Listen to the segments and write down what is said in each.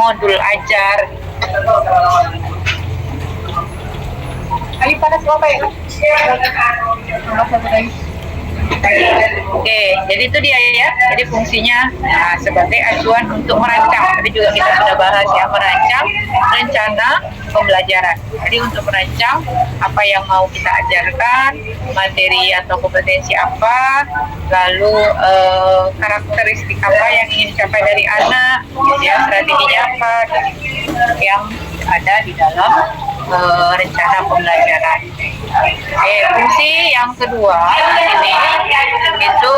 modul ajar. Ali panas apa ya? Oke, jadi itu dia ya. Jadi fungsinya sebagai acuan untuk merancang. Tadi juga kita sudah bahas ya, merancang rencana pembelajaran. Jadi untuk merancang apa yang mau kita ajarkan, materi atau kompetensi apa, lalu karakteristik apa yang ingin dicapai dari anak, ya, strateginya apa yang ada di dalam rencana pembelajaran. Fungsi yang kedua ini itu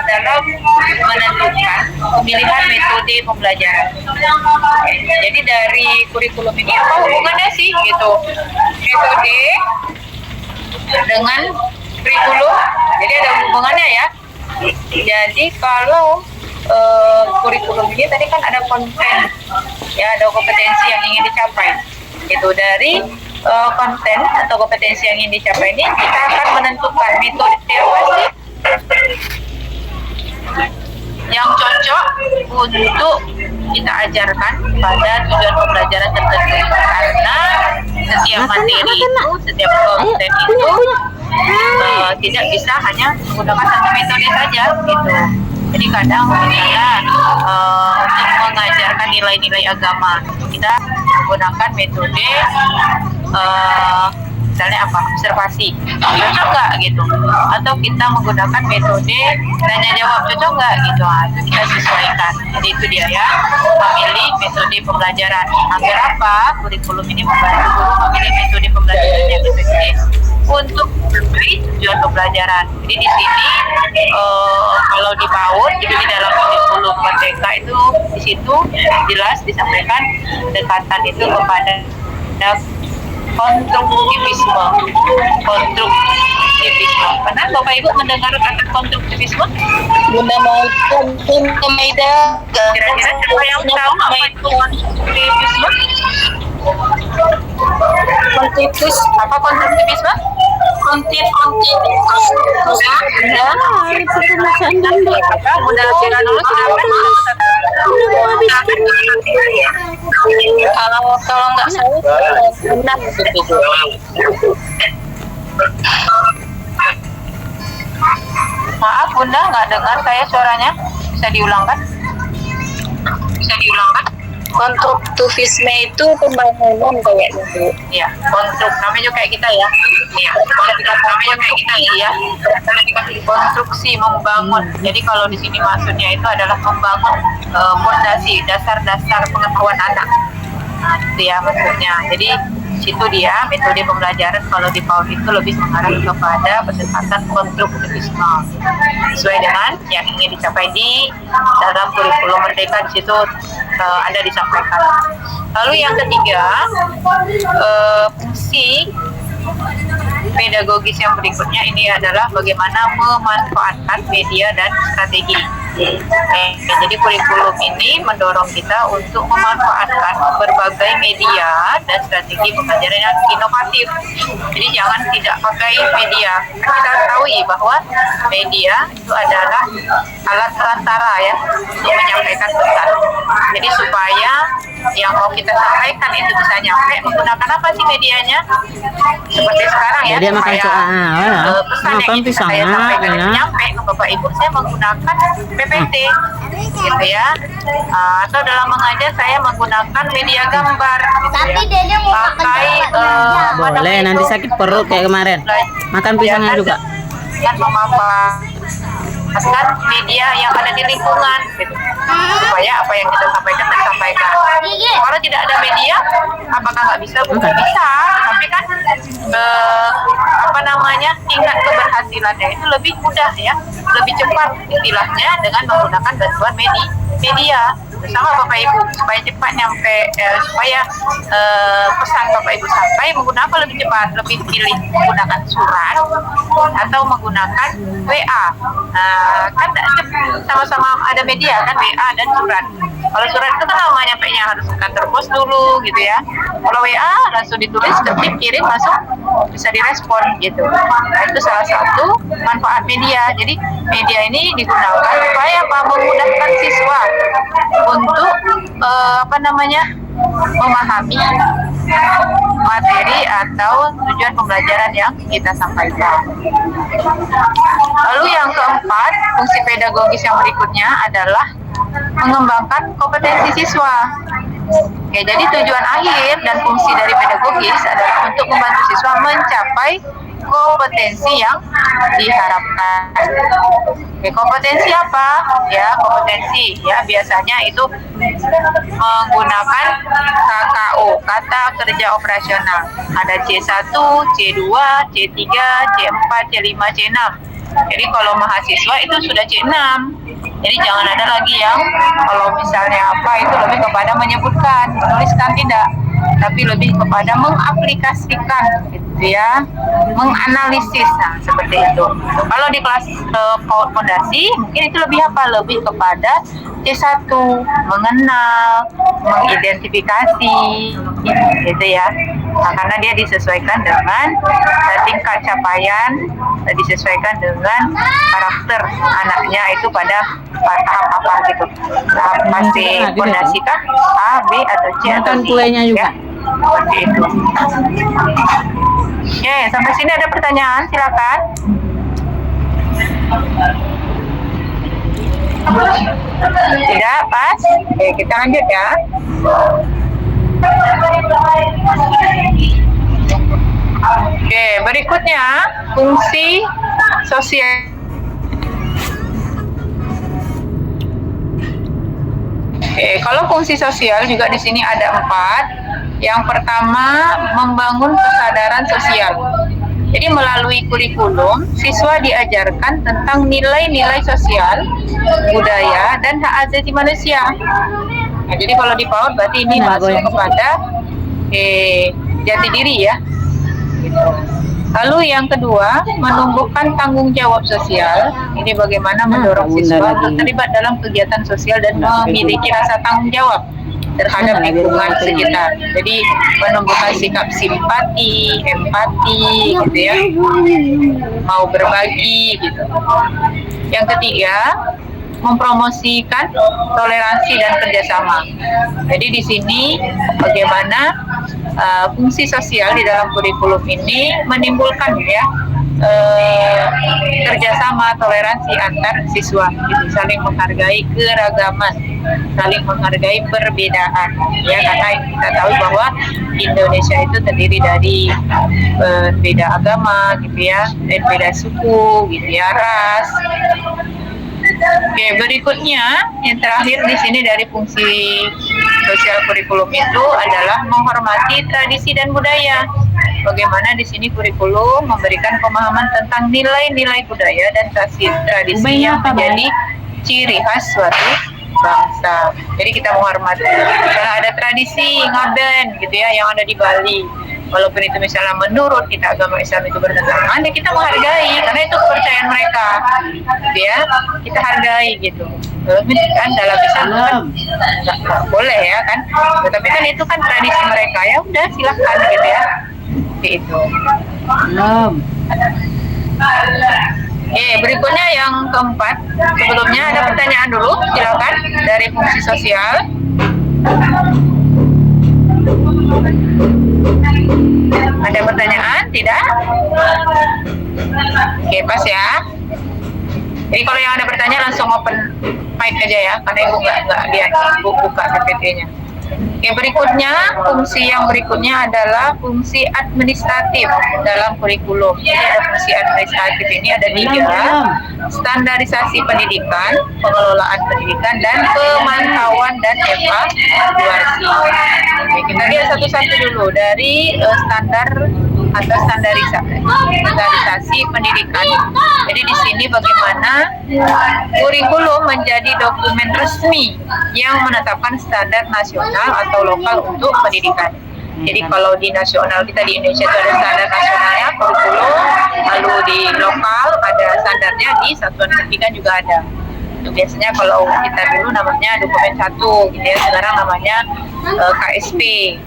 dalam menentukan pemilihan metode pembelajaran. Jadi dari kurikulum ini apa hubungannya sih gitu? Metode dengan kurikulum, jadi ada hubungannya ya. Jadi kalau kurikulum ini tadi kan ada konten, ya ada kompetensi yang ingin dicapai. Itu dari konten atau kompetensi yang ingin dicapai ini kita akan menentukan metode apa sih yang cocok untuk kita ajarkan pada tujuan pembelajaran tertentu, karena setiap materi itu, setiap konten itu tidak bisa hanya menggunakan satu metode saja gitu. Jadi kadang misalnya untuk mengajarkan nilai-nilai agama kita menggunakan metode misalnya apa, observasi, cocok nggak gitu, atau kita menggunakan metode tanya jawab, cocok nggak gitu, itu kita sesuaikan. Jadi itu dia ya, memilih metode pembelajaran. Agar apa? Kurikulum ini membantu guru memilih metode pembelajaran yang efektif untuk tujuan pembelajaran. Jadi di sini kalau di PAUD itu di dalam kurikulum Merdeka itu di situ jelas disampaikan pendekatan itu kepada konstruktivisme. Pernah Bapak Ibu mendengar kata konstruktivisme? Bunda mau ke Maida. Kira-kira siapa yang tahu apa itu konstruktivisme? Apa konstruktivisme? Bunda Cina dulu sudah kalau nggak salah benar begitu. Maaf Bunda, nggak dengar saya suaranya. Bisa diulangkan? Konstruktivisme itu pembangunan kayaknya Bu. Iya, namanya juga kayak kita ya. Iya, namanya kayak kita ya. Konstruksi, membangun. Jadi kalau di sini maksudnya itu adalah membangun fondasi, dasar-dasar pengetahuan anak. Nah, itu ya maksudnya. Jadi situ dia metode pembelajaran kalau di PAUD itu lebih mengarah kepada pendekatan konstruktivisme sesuai dengan yang ingin dicapai di dalam kurikulum Merdeka. Di situ ada disampaikan. Lalu yang ketiga, fungsi pedagogis yang berikutnya ini adalah bagaimana memanfaatkan media dan strategi. Jadi kurikulum ini mendorong kita untuk memanfaatkan berbagai media dan strategi pembelajaran yang inovatif. Jadi jangan tidak pakai media. Kita ketahui bahwa media itu adalah alat perantara ya untuk menyampaikan pesan. Jadi supaya yang mau kita sampaikan itu bisa nyampe, menggunakan apa sih medianya? Seperti sekarang ya, dia makan pesan yang ingin saya sampaikan itu nyampe ke Bapak Ibu, saya menggunakan PPT gitu ya, atau dalam mengajar saya menggunakan media gambar gitu. Tapi dia mau pakai boleh nanti sakit perut kayak kemarin makan pisangnya juga kan memanfaatkan media yang ada di lingkungan gitu, supaya apa yang kita sampaikan tersampaikan. Kalau tidak ada media, apakah nggak bisa? Bukan bisa, tapi kan tingkat keberhasilannya itu lebih mudah ya, lebih cepat istilahnya dengan menggunakan bantuan media. Bersama Bapak Ibu supaya cepat nyampe, supaya pesan Bapak Ibu sampai, menggunakan lebih cepat, lebih pilih menggunakan surat atau menggunakan WA. Kan sama-sama ada media kan, WA dan surat. Kalau surat itu kan lama nyampe WA-nya harus ke kantor pos dulu gitu ya. Kalau WA langsung ditulis, ketik, kirim, langsung bisa direspon gitu. Nah, itu salah satu manfaat media. Jadi media ini digunakan supaya apa, memudahkan siswa untuk memahami materi atau tujuan pembelajaran yang kita sampaikan. Lalu yang keempat, fungsi pedagogis yang berikutnya adalah mengembangkan kompetensi siswa. Oke, jadi tujuan akhir dan fungsi dari pedagogis adalah untuk membantu siswa mencapai kompetensi yang diharapkan. Oke, kompetensi apa? Ya, kompetensi ya biasanya itu menggunakan KKO, kata kerja operasional. Ada C1, C2, C3, C4, C5, C6. Jadi kalau mahasiswa itu sudah C6. Jadi jangan ada lagi yang kalau misalnya apa itu lebih kepada menyebutkan, menuliskan tidak, tapi lebih kepada mengaplikasikan gitu ya, menganalisis, nah seperti itu. Kalau di kelas PAUD fondasi mungkin itu lebih apa? Lebih kepada C1, mengenal, mengidentifikasi gitu ya. Nah, karena dia disesuaikan dengan tingkat capaian, disesuaikan dengan karakter anaknya itu pada tahap apa gitu. Tahap masih fondasi kah? A, B atau C atau Makan D? kuenya juga. Ya, seperti itu. Oke, sampai sini ada pertanyaan, silakan. Tidak, pas. Oke, kita lanjut ya. Oke, berikutnya fungsi sosial. Oke, kalau fungsi sosial juga di sini ada 4. Yang pertama, membangun kesadaran sosial. Jadi melalui kurikulum, siswa diajarkan tentang nilai-nilai sosial, budaya, dan hak asasi manusia. Nah, jadi kalau di PAUD berarti ini masuk kepada jati diri ya. Lalu yang kedua, menumbuhkan tanggung jawab sosial. Ini bagaimana mendorong siswa untuk terlibat dalam kegiatan sosial dan memiliki rasa tanggung jawab terhadap lingkungan sekitar. Jadi menumbuhkan sikap simpati, empati, gitu ya, mau berbagi, gitu. Yang ketiga, mempromosikan toleransi dan kerjasama. Jadi di sini bagaimana fungsi sosial di dalam kurikulum ini menimbulkan ya kerjasama, toleransi antar siswa, gitu. Saling menghargai keragaman, saling menghargai perbedaan, ya, karena kita tahu bahwa Indonesia itu terdiri dari beda agama, gitu ya, dan beda suku, gitu ya, ras. Oke, berikutnya yang terakhir di sini dari fungsi sosial kurikulum itu adalah menghormati tradisi dan budaya. Bagaimana di sini kurikulum memberikan pemahaman tentang nilai-nilai budaya dan tradisi yang menjadi ciri khas suatu bangsa. Jadi kita menghormati. Misalnya ada tradisi ngaben gitu ya yang ada di Bali. Walaupun itu misalnya menurut kita agama Islam itu bertentangan, ya kita menghargai karena itu kepercayaan mereka, gitu ya, kita hargai gitu. Kan dalam Islam kan nggak boleh ya kan, tetapi kan itu kan tradisi mereka, ya udah silahkan gitu ya, seperti itu. Berikutnya yang keempat. Sebelumnya ada pertanyaan dulu, silakan dari fungsi sosial. Ada pertanyaan? Tidak? Oke, pas ya. Jadi kalau yang ada pertanyaan langsung open mic aja ya, karena ibu nggak lihat ibu buka PPT-nya. Oke, berikutnya fungsi yang berikutnya adalah fungsi administratif dalam kurikulum. Jadi ada fungsi administratif ini ada 3: standarisasi pendidikan, pengelolaan pendidikan, dan pemantauan dan evaluasi. Oke, kita lihat satu-satu dulu dari standar atau standarisasi pendidikan. Jadi di sini bagaimana kurikulum menjadi dokumen resmi yang menetapkan standar nasional atau lokal untuk pendidikan. Jadi kalau di nasional kita di Indonesia itu ada standar nasionalnya, kurikulum, lalu di lokal ada standarnya, di satuan pendidikan juga ada. itu biasanya kalau kita dulu namanya dokumen 1 gitu ya, sekarang namanya KSP,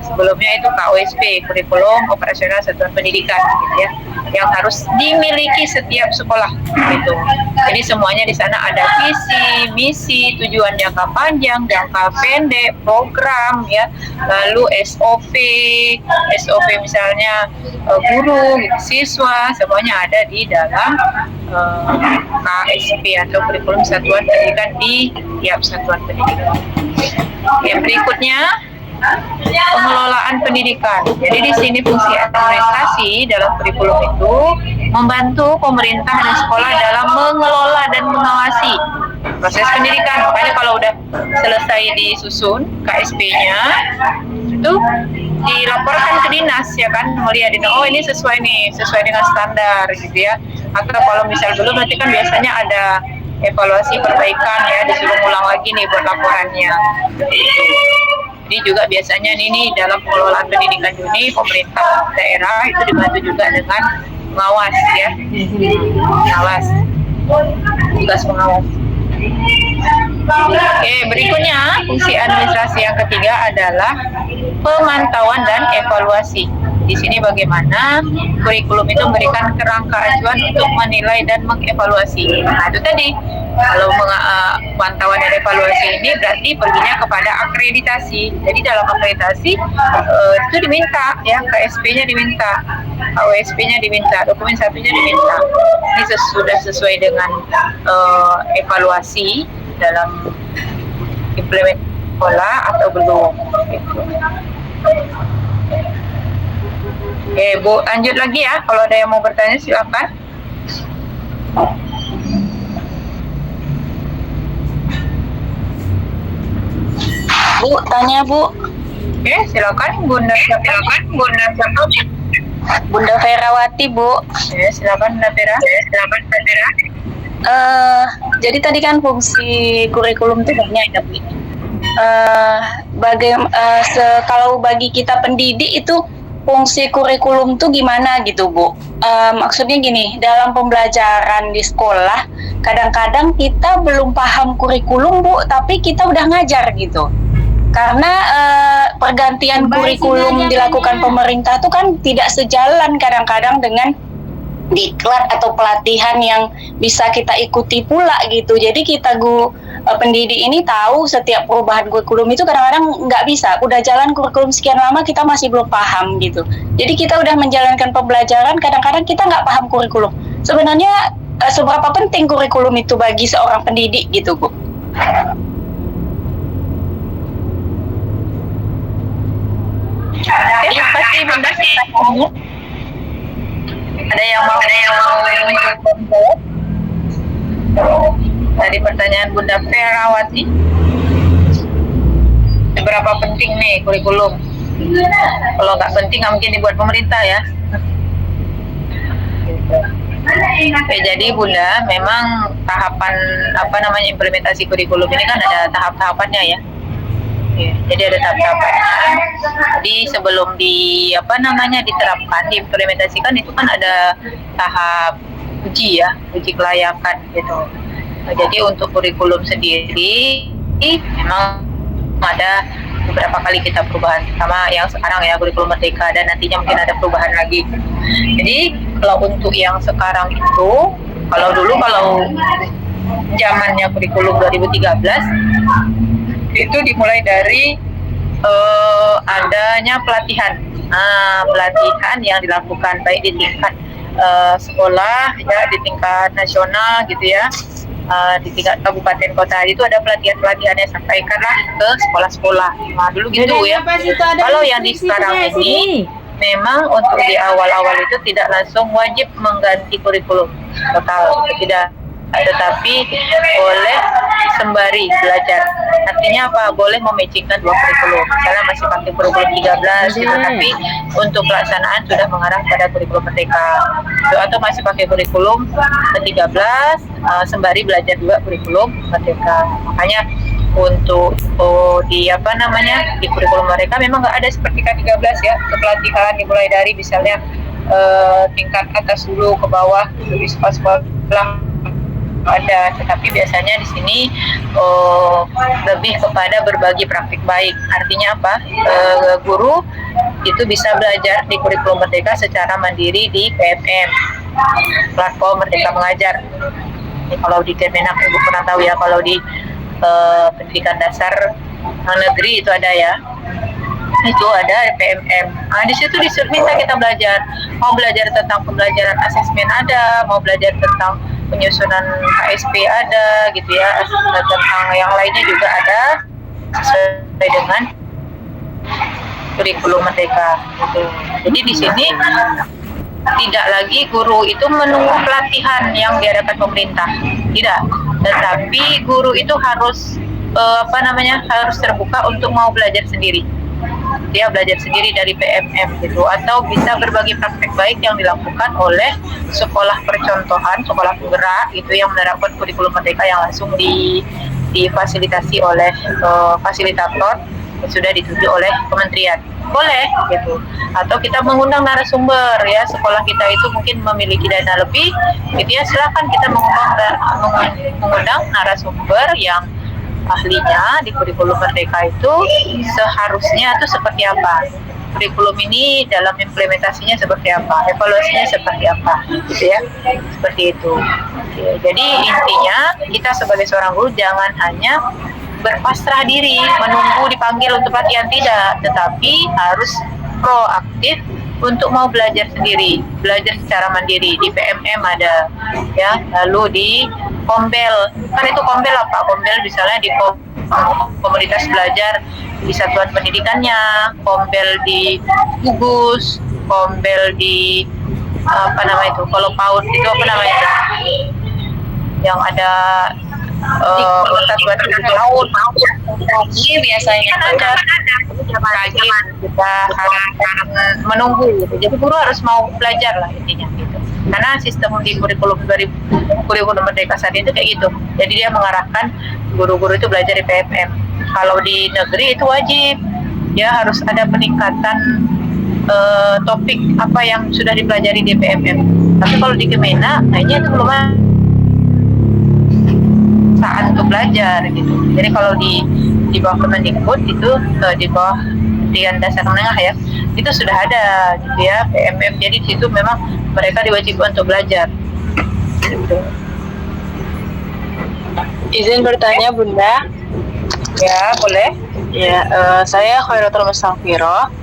sebelumnya itu KOSP, kurikulum operasional satuan pendidikan gitu ya, yang harus dimiliki setiap sekolah gitu. Jadi semuanya di sana ada visi, misi, tujuan jangka panjang, jangka pendek, program ya, lalu SOP misalnya guru, gitu, siswa, semuanya ada di dalam KSP atau kurikulum satuan pendidikan di tiap satuan pendidikan. Yang berikutnya pengelolaan pendidikan. Jadi di sini fungsi administrasi dalam kurikulum itu membantu pemerintah dan sekolah dalam mengelola dan mengawasi proses pendidikan. Makanya kalau udah selesai disusun KSP-nya itu dilaporkan ke dinas ya kan, melihat oh ini sesuai dengan standar gitu ya. Atau kalau misal dulu berarti kan biasanya ada evaluasi perbaikan ya, disuruh ulang lagi nih buat laporannya gitu. Jadi juga biasanya ini dalam pengelolaan pendidikan ini pemerintah daerah itu dibantu juga dengan pengawas ya, pengawas, tugas pengawas. Oke, berikutnya fungsi administrasi yang ketiga adalah pemantauan dan evaluasi. Di sini bagaimana kurikulum itu memberikan kerangka acuan untuk menilai dan mengevaluasi. Nah itu tadi, kalau pemantauan dan evaluasi ini berarti perginya kepada akreditasi. Jadi dalam akreditasi itu diminta ya, KSP-nya diminta, OSP-nya diminta, dokumen 1-nya diminta. Ini sudah sesuai dengan evaluasi dalam implement pola atau belum gitu. Oke Bu, lanjut lagi ya, kalau ada yang mau bertanya silakan. Bu, tanya Bu. Oke, silakan Bunda siapa? Bunda Ferawati Bu. Ya, silakan Bunda Vera. Jadi tadi kan fungsi kurikulum itu banyak ya Bu. Kalau bagi kita pendidik itu fungsi kurikulum tuh gimana gitu Bu? Maksudnya gini, dalam pembelajaran di sekolah kadang-kadang kita belum paham kurikulum Bu, tapi kita udah ngajar gitu. Karena pergantian kurikulum dilakukan pemerintah tuh kan tidak sejalan kadang-kadang dengan diklat atau pelatihan yang bisa kita ikuti pula gitu. Jadi kita pendidik ini tahu setiap perubahan kurikulum itu kadang-kadang nggak bisa. Udah jalan kurikulum sekian lama kita masih belum paham gitu. Jadi kita udah menjalankan pembelajaran, kadang-kadang kita nggak paham kurikulum. Sebenarnya seberapa penting kurikulum itu bagi seorang pendidik gitu Bu? Iya pasti Bunda sih. Ada yang mau menjawab? Dari pertanyaan Bunda Ferawati, seberapa penting nih kurikulum? Kalau nggak penting nggak mungkin dibuat pemerintah ya. Oke, jadi Bunda, memang tahapan implementasi kurikulum ini kan ada tahap-tahapannya ya. Jadi ada tahap-tahapannya. Jadi sebelum diterapkan, diimplementasikan itu kan ada tahap uji ya, uji kelayakan gitu. Jadi untuk kurikulum sendiri memang ada beberapa kali kita perubahan, sama yang sekarang ya kurikulum merdeka, dan nantinya mungkin ada perubahan lagi. Jadi kalau untuk yang sekarang itu, kalau zamannya kurikulum 2013 itu dimulai dari adanya pelatihan yang dilakukan baik di tingkat sekolah ya, di tingkat nasional gitu ya, di tingkat kabupaten kota. Itu ada pelatihan yang sampaikanlah ke sekolah-sekolah. Nah dulu gitu ya. Kalau yang di sekarang ini memang untuk di awal-awal itu tidak langsung wajib mengganti kurikulum total, tidak, tetapi boleh sembari belajar. Artinya apa? Boleh mematchingkan dua kurikulum. Misalnya masih pakai kurikulum 13 gitu, tapi untuk pelaksanaan sudah mengarah pada kurikulum merdeka. Atau masih pakai kurikulum 13 sembari belajar juga kurikulum merdeka. Makanya untuk di kurikulum mereka memang nggak ada seperti K13 ya. Pelatihan dimulai dari misalnya tingkat atas dulu ke bawah di sekolah ada, tetapi biasanya di sini lebih kepada berbagi praktik baik. Artinya apa? Guru itu bisa belajar di kurikulum Merdeka secara mandiri di PMM, platform Merdeka Mengajar. Ini kalau di Kemenak Ibu pernah tahu ya, kalau di pendidikan dasar negeri itu ada ya. Itu ada PMM. Nah, di situ minta kita belajar. Mau belajar tentang pembelajaran asesmen ada, mau belajar tentang penyusunan KSP ada, gitu ya. Tentang yang lainnya juga ada sesuai dengan kurikulum Merdeka. Gitu. Jadi di sini tidak lagi guru itu menunggu pelatihan yang diadakan pemerintah, tidak. Tetapi guru itu harus harus terbuka untuk mau belajar sendiri. Dia belajar sendiri dari PMM gitu, atau bisa berbagi praktek baik yang dilakukan oleh sekolah percontohan, sekolah penggerak gitu yang menerapkan kurikulum Merdeka yang langsung difasilitasi oleh fasilitator yang sudah ditunjuk oleh kementerian. Boleh gitu. Atau kita mengundang narasumber ya, sekolah kita itu mungkin memiliki dana lebih gitu ya, silakan kita mengundang narasumber yang ahlinya di kurikulum Merdeka itu seharusnya itu seperti apa, kurikulum ini dalam implementasinya seperti apa, evaluasinya seperti apa, gitu ya, seperti itu. Oke, jadi intinya kita sebagai seorang guru jangan hanya berpasrah diri menunggu dipanggil untuk pelatihan, tidak, tetapi harus proaktif untuk mau belajar sendiri, belajar secara mandiri. Di PMM ada ya, lalu di Kombel, kan itu Kombel apa? Kombel misalnya di komunitas belajar di satuan pendidikannya, Kombel di gugus, Kombel di itu, kalau PAUD itu yang ada satuan PAUD Ini biasanya kan ada kita harus menunggu gitu. Jadi guru harus mau belajar lah intinya gitu. Karena sistem di kurikulum Merdeka saat itu kayak gitu. Jadi dia mengarahkan guru-guru itu belajar di PMM. Kalau di negeri itu wajib, ya harus ada peningkatan topik apa yang sudah dipelajari di PMM. Tapi kalau di Kemenak, kayaknya itu belum ada saat untuk belajar gitu. Jadi kalau di bawah Kemendikbud itu di bawah pendidikan dasar menengah ya, itu sudah ada gitu ya PMM. Jadi di situ memang mereka diwajibkan untuk belajar. Gitu. Izin bertanya Bunda. Ya boleh. Ya, saya Khairatul Mustafiro,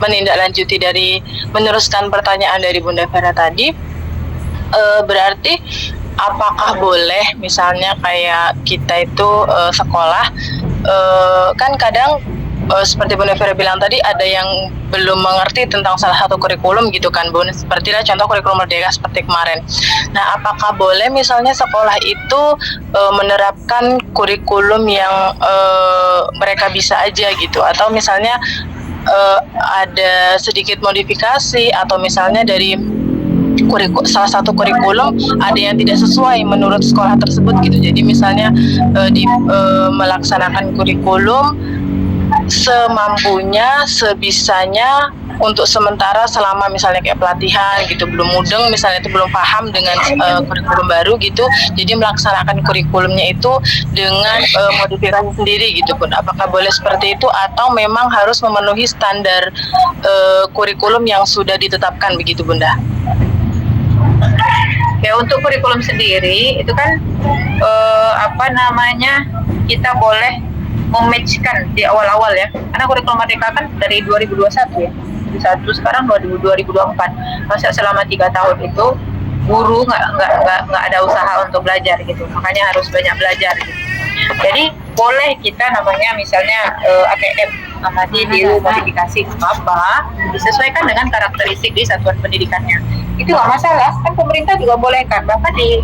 menindaklanjuti dari meneruskan pertanyaan dari Bunda Vera tadi. Berarti apakah boleh misalnya kayak kita itu sekolah, kan kadang seperti Bunda Vera bilang tadi ada yang belum mengerti tentang salah satu kurikulum gitu kan Bun, seperti contoh kurikulum Merdeka seperti kemarin. Nah, apakah boleh misalnya sekolah itu menerapkan kurikulum yang mereka bisa aja gitu, atau misalnya ada sedikit modifikasi, atau misalnya dari salah satu kurikulum ada yang tidak sesuai menurut sekolah tersebut gitu. Jadi misalnya melaksanakan kurikulum semampunya, sebisanya untuk sementara selama misalnya kayak pelatihan gitu, belum mudeng misalnya, itu belum paham dengan kurikulum baru gitu, jadi melaksanakan kurikulumnya itu dengan modifikasi sendiri gitu Bun. Apakah boleh seperti itu atau memang harus memenuhi standar kurikulum yang sudah ditetapkan begitu Bunda? Ya, untuk kurikulum sendiri itu kan kita boleh mematchkan di awal-awal ya, karena kurikulum Merdeka kan dari 2021 ya, 2021 sekarang 2024, masa selama 3 tahun itu guru nggak ada usaha untuk belajar gitu, makanya harus banyak belajar gitu. Jadi boleh kita namanya misalnya ATM nanti dimodifikasi apa disesuaikan dengan karakteristik di satuan pendidikannya, itu nggak masalah kan, pemerintah juga boleh kan, bahkan di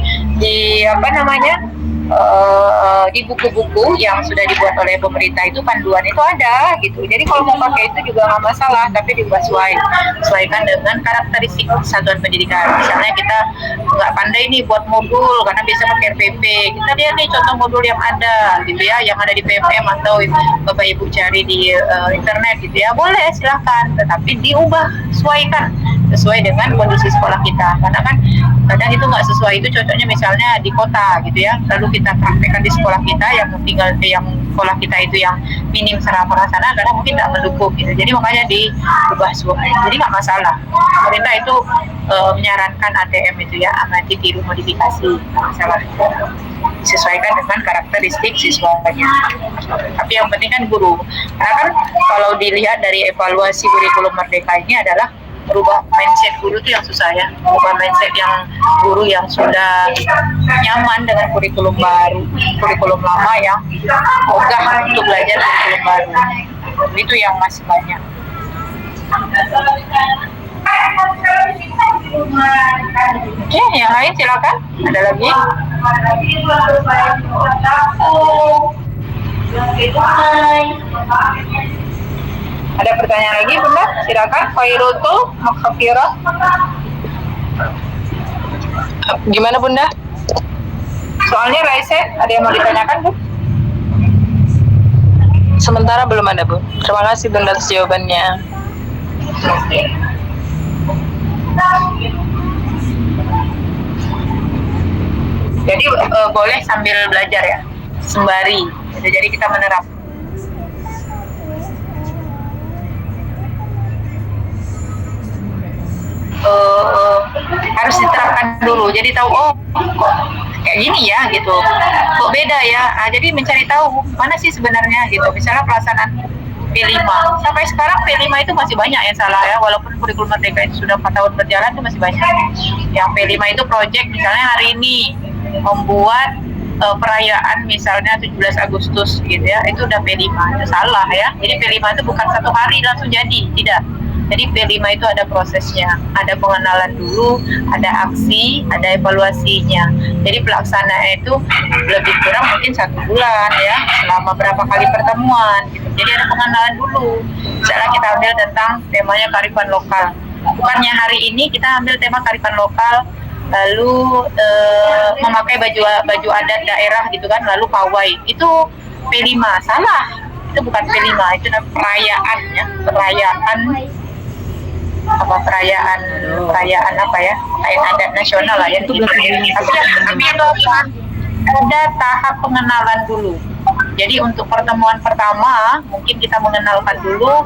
buku-buku yang sudah dibuat oleh pemerintah itu panduan itu ada gitu. Jadi kalau mau pakai itu juga nggak masalah, tapi disesuaikan dengan karakteristik satuan pendidikan. Misalnya kita nggak pandai nih buat modul karena biasa pakai RPP, kita lihat nih contoh modul yang ada gitu ya, yang ada di PMM atau Bapak Ibu cari di internet gitu ya, boleh silakan, tetapi diubah, sesuaikan sesuai dengan kondisi sekolah kita. Karena kan kadang itu nggak sesuai, itu cocoknya misalnya di kota gitu ya, lalu kita praktekkan di sekolah kita yang tinggal yang sekolah kita itu yang minim sarana sana, karena mungkin tidak mendukung gitu. Jadi makanya diubah semua. Jadi nggak masalah. Pemerintah itu menyarankan ATM itu ya nanti tiru modifikasi, nggak masalah. Disesuaikan dengan karakteristik siswanya. Tapi yang penting kan guru. Karena kan kalau dilihat dari evaluasi kurikulum Merdeka ini adalah merubah mindset guru itu yang susah ya. Merubah mindset yang guru yang sudah nyaman dengan kurikulum baru, kurikulum lama yang ogah untuk belajar kurikulum baru. Itu yang masih banyak. Oke, yang lain silakan. Ada lagi? Ada pertanyaan lagi, Bunda? Silakan. Khairutul Maghfirah. Gimana Bunda? Soalnya Raise, ada yang mau ditanyakan, Bu? Sementara belum ada Bu. Terima kasih Bunda atas jawabannya. Jadi boleh sambil belajar ya, sembari. Jadi kita menerap. Harus diterapkan dulu. Jadi tahu kok kayak gini ya gitu. Kok beda ya. Jadi mencari tahu mana sih sebenarnya gitu. Misalnya pelaksanaan P5. Sampai sekarang P5 itu masih banyak yang salah ya, walaupun kurikulum Merdeka itu sudah 4 tahun berjalan itu masih banyak. Yang P5 itu project misalnya hari ini membuat perayaan misalnya 17 Agustus gitu ya, itu udah P5, itu salah ya. Jadi P5 itu bukan satu hari langsung jadi, tidak. Jadi P5 itu ada prosesnya, ada pengenalan dulu, ada aksi, ada evaluasinya. Jadi pelaksanaan itu lebih kurang mungkin 1 bulan ya, selama berapa kali pertemuan gitu. Jadi ada pengenalan dulu. Misalnya kita ambil tentang temanya kearifan lokal. Bukannya hari ini kita ambil tema kearifan lokal, lalu memakai baju adat daerah gitu kan, lalu pawai. Itu P5, salah. Itu bukan P5, itu perayaan ya, perayaan apa ya, perayaan adat nasional lah ya. Tapi ada tahap pengenalan dulu. Jadi untuk pertemuan pertama mungkin kita mengenalkan dulu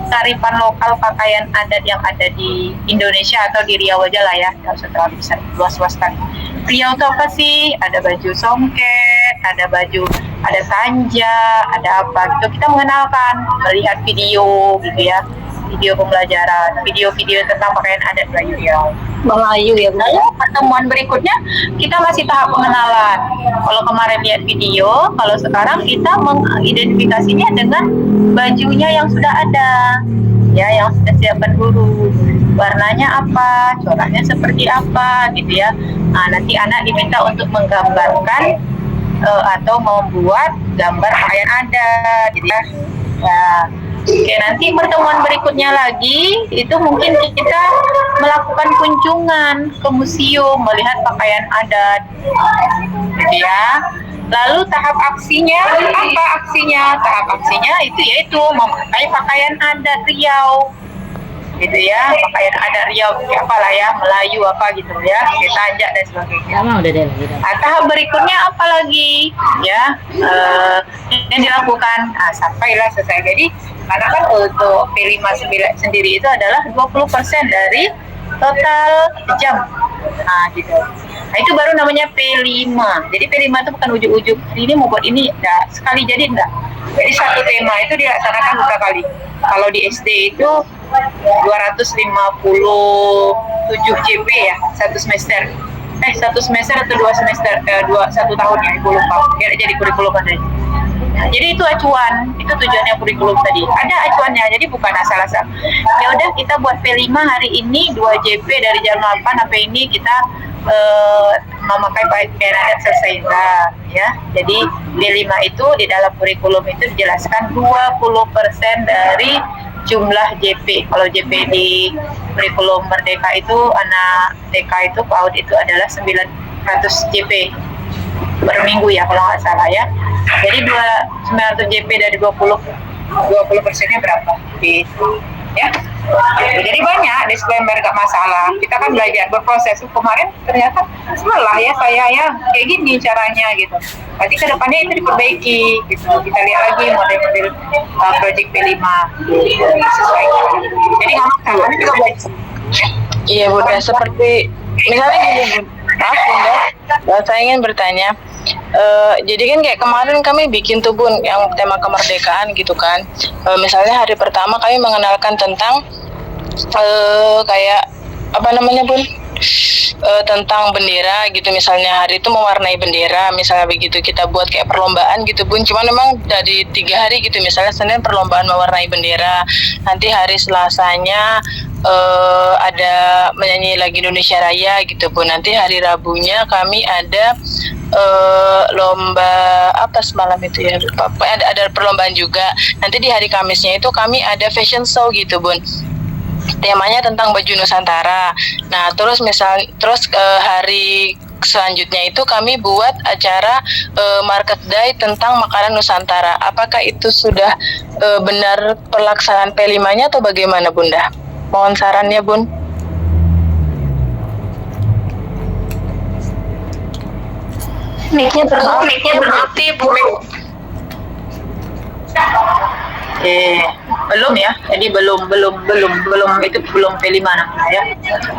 kearifan lokal pakaian adat yang ada di Indonesia atau di Riau aja lah ya, nggak usah terlalu besar, luas-luas kan. Riau itu apa sih? Ada baju songket, ada sanja, ada apa gitu. Kita mengenalkan, melihat video gitu ya, video pembelajaran, video-video tentang pakaian adat Melayu Riau. Melayu ya, Bu. Lalu pertemuan berikutnya kita masih tahap pengenalan. Kalau kemarin lihat video, kalau sekarang kita mengidentifikasinya dengan bajunya yang sudah ada, ya, yang sudah siapkan guru. Warnanya apa, coraknya seperti apa, gitu ya. Nah, nanti anak diminta untuk menggambarkan atau membuat gambar pakaian adat, gitu ya. Nah, oke, nanti pertemuan berikutnya lagi itu mungkin kita melakukan kunjungan ke museum melihat pakaian adat, gitu ya. Lalu tahap aksinya apa aksinya? Tahap aksinya itu yaitu memakai pakaian adat Riau, gitu ya. Pakaian adat Riau apalah ya, Melayu apa gitu ya, Tanjak dan sebagainya. Nah, tahap berikutnya apa lagi ya yang dilakukan? Nah, sampailah selesai. Jadi karena kan untuk P5 sendiri itu adalah 20% dari total jam. Nah, gitu. Nah, itu baru namanya P5. Jadi P5 itu bukan ujuk-ujuk, ini mau buat ini, enggak. Sekali jadi enggak. Jadi satu tema itu dilaksanakan 2 kali. Kalau di SD itu 257 JP ya, satu semester. Satu semester atau 2 semester, 1 tahun ya, ibu lupa. Jadi kurikulum ada. Nah, jadi itu acuan, itu tujuannya kurikulum tadi. Ada acuannya, jadi bukan asal-asal. Ya udah kita buat P5 hari ini 2 JP dari jam 8 sampai ini kita memakai pakaian adat selesai ya. Jadi P5 itu di dalam kurikulum itu dijelaskan 20% dari jumlah JP. Kalau JP di kurikulum Merdeka itu anak TK itu PAUD itu adalah 900 JP per minggu ya kalau nggak salah ya. Jadi 900 JP dari 20%-nya berapa? Gitu ya. Jadi banyak disclaimer, gak masalah. Kita kan belajar berproses. Kemarin ternyata salah ya saya ya, kayak gini caranya gitu. Berarti kedepannya itu diperbaiki gitu. Kita lihat lagi model-model project P5 gitu, disesuaikan. Jadi nggak masalah, kami juga belajar. Iya Bunda, seperti misalnya gini Bunda, saya ingin bertanya. Jadi kan kayak kemarin kami bikin tuh Bun yang tema kemerdekaan gitu kan. Misalnya hari pertama kami mengenalkan tentang kayak apa namanya Bun, tentang bendera gitu, misalnya hari itu mewarnai bendera, misalnya begitu kita buat kayak perlombaan gitu Bun. Cuman memang dari 3 hari gitu, misalnya Senin perlombaan mewarnai bendera, nanti hari Selasanya ada menyanyi lagi Indonesia Raya gitu Bun, nanti hari Rabunya kami ada lomba apa semalam itu ya, ada perlombaan juga. Nanti di hari Kamisnya itu kami ada fashion show gitu Bun, temanya tentang baju Nusantara. Nah terus hari selanjutnya itu kami buat acara market day tentang makanan Nusantara. Apakah itu sudah benar pelaksanaan P5-nya atau bagaimana Bunda? Mohon sarannya Bun. Mic-nya berhenti, Bu. Belum ya, jadi belum itu belum P5 namanya ya.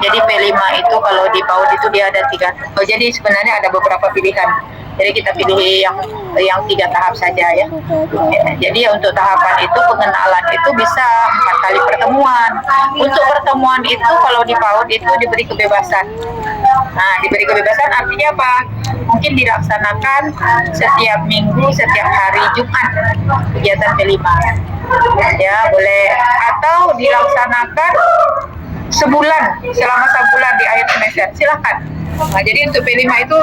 Jadi P5 itu kalau di PAUD itu dia ada 3. Jadi sebenarnya ada beberapa pilihan. Jadi kita pilih yang 3 tahap saja ya. Jadi untuk tahapan itu pengenalan itu bisa 4 kali pertemuan. Untuk pertemuan itu kalau di PAUD itu diberi kebebasan. Nah, diberi kebebasan artinya apa? Mungkin dilaksanakan setiap minggu, setiap hari Jumat kegiatan P5. Ya, boleh. Atau dilaksanakan selama sebulan di akhir semester. Silakan. Nah, jadi untuk P5 itu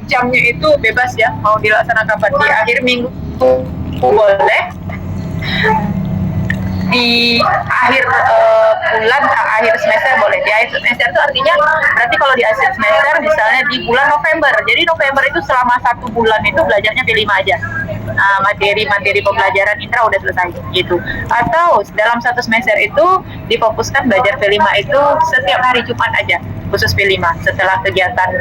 jamnya itu bebas ya, mau dilaksanakan di akhir minggu boleh, di akhir bulan akhir semester boleh. Di akhir semester itu artinya berarti kalau di akhir semester misalnya di bulan November, jadi November itu selama 1 bulan itu belajarnya P5 aja. Materi pembelajaran intra udah selesai gitu. Atau dalam 1 semester itu difokuskan belajar P5 itu setiap hari Jumat aja, khusus P5 setelah kegiatan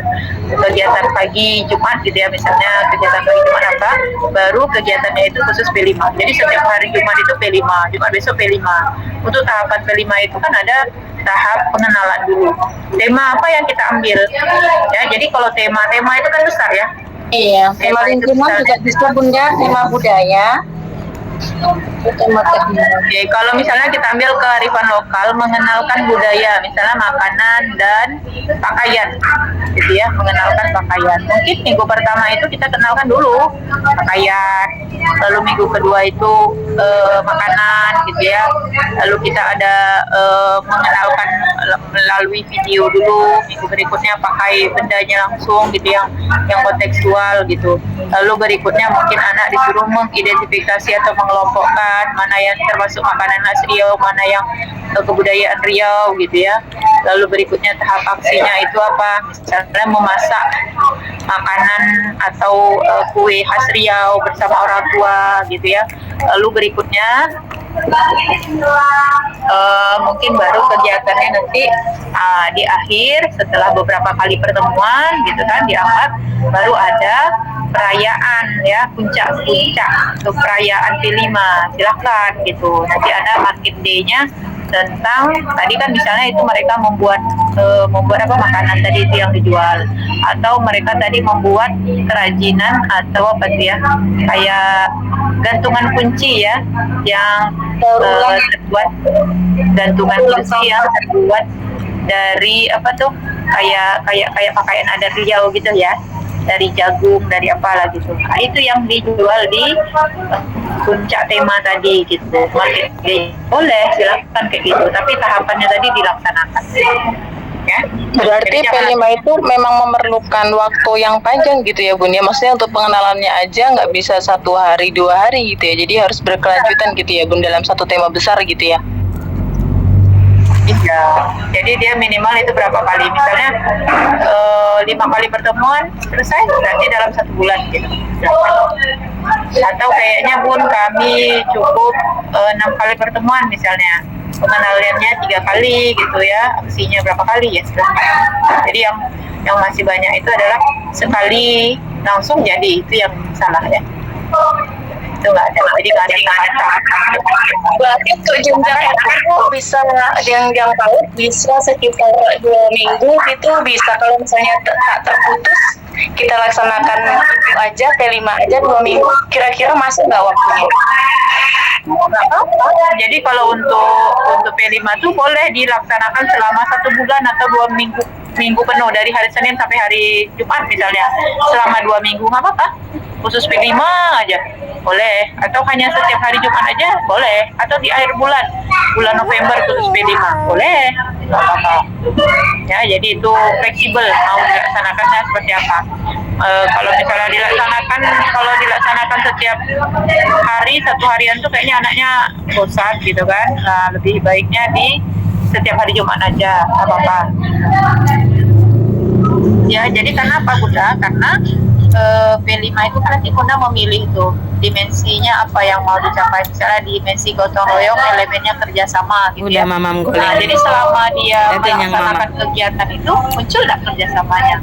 pagi Jumat gitu ya, misalnya kegiatan pagi Jumat apa, baru kegiatannya itu khusus P5. Jadi setiap hari Jumat itu P5, Jumat besok P5. Untuk tahapan P5 itu kan ada tahap pengenalan dulu. Tema apa yang kita ambil? Ya, jadi kalau tema itu kan besar ya. Iya, tema lingkungan juga bisa Bunda, tema budaya. Oke, kalau misalnya kita ambil kearifan lokal, mengenalkan budaya, misalnya makanan dan pakaian, gitu ya, mengenalkan pakaian. Mungkin minggu pertama itu kita kenalkan dulu pakaian, lalu minggu kedua itu makanan, gitu ya. Lalu kita ada mengenalkan melalui video dulu, minggu berikutnya pakai bendanya langsung, gitu, yang kontekstual, gitu. Lalu berikutnya mungkin anak disuruh mengidentifikasi atau mengelompokkan mana yang termasuk makanan khas Riau, mana yang kebudayaan Riau gitu ya. Lalu berikutnya tahap aksinya itu apa? Misalnya memasak makanan atau kue khas Riau bersama orang tua gitu ya. Lalu berikutnya mungkin baru kegiatannya nanti di akhir setelah beberapa kali pertemuan gitu kan diangkat, baru ada perayaan ya, puncak untuk perayaan P5, silahkan gitu. Nanti ada market day-nya tentang tadi kan misalnya itu mereka membuat apa makanan tadi itu yang dijual, atau mereka tadi membuat kerajinan atau apa sih ya, kayak gantungan kunci ya, yang terbuat gantungan kunci yang terbuat dari apa tuh, kayak pakaian adat Riau gitu ya, dari jagung, dari apalah gitu. Nah, itu yang dijual di puncak tema tadi gitu. Market day boleh, silakan kayak gitu. Tapi tahapannya tadi dilaksanakan. Ya. Berarti P5 itu memang memerlukan waktu yang panjang gitu ya Bun ya. Maksudnya untuk pengenalannya aja nggak bisa 1 hari 2 hari gitu ya. Jadi harus berkelanjutan gitu ya Bun dalam satu tema besar gitu ya. Iya, jadi dia minimal itu berapa kali? Misalnya 5 kali pertemuan selesai, nanti dalam 1 bulan gitu. Atau kayaknya Bun kami cukup 6 kali pertemuan misalnya. pengenalannya 3 kali gitu ya, aksinya berapa kali ya sebenarnya. Jadi yang masih banyak itu adalah sekali langsung jadi, itu yang salah ya. Itu nggak ada, jadi nggak ada tahap. Berarti untuk jenjang itu bisa yang PAUD bisa sekitar 2 minggu gitu, bisa kalau misalnya tak terputus kita laksanakan itu aja P5 aja 2 minggu, kira-kira masuk nggak waktunya? Nggak apa-apa. Jadi kalau untuk P5 tuh boleh dilaksanakan selama 1 bulan atau 2 minggu penuh, dari hari Senin sampai hari Jumat misalnya, selama 2 minggu nggak apa-apa. Khusus P5 aja boleh, atau hanya setiap hari Jumat aja boleh, atau di akhir bulan November khusus P5 boleh, nggak apa-apa ya. Jadi itu fleksibel mau dilaksanakannya seperti apa. Kalau misalnya dilaksanakan setiap hari, 1 harian tuh kayaknya anaknya bosan gitu kan. Nah, lebih baiknya di setiap hari Jumat aja, nggak apa-apa ya. Jadi karena apa Bunda? Karena P5 itu kan nanti Bunda memilih tuh dimensinya apa yang mau dicapai. Misalnya dimensi gotong royong, elemennya kerjasama gitu. Udah ya. mamam Nah, goleng. jadi selama dia Liatin yang melaksanakan kegiatan itu muncul nggak kerjasamanya,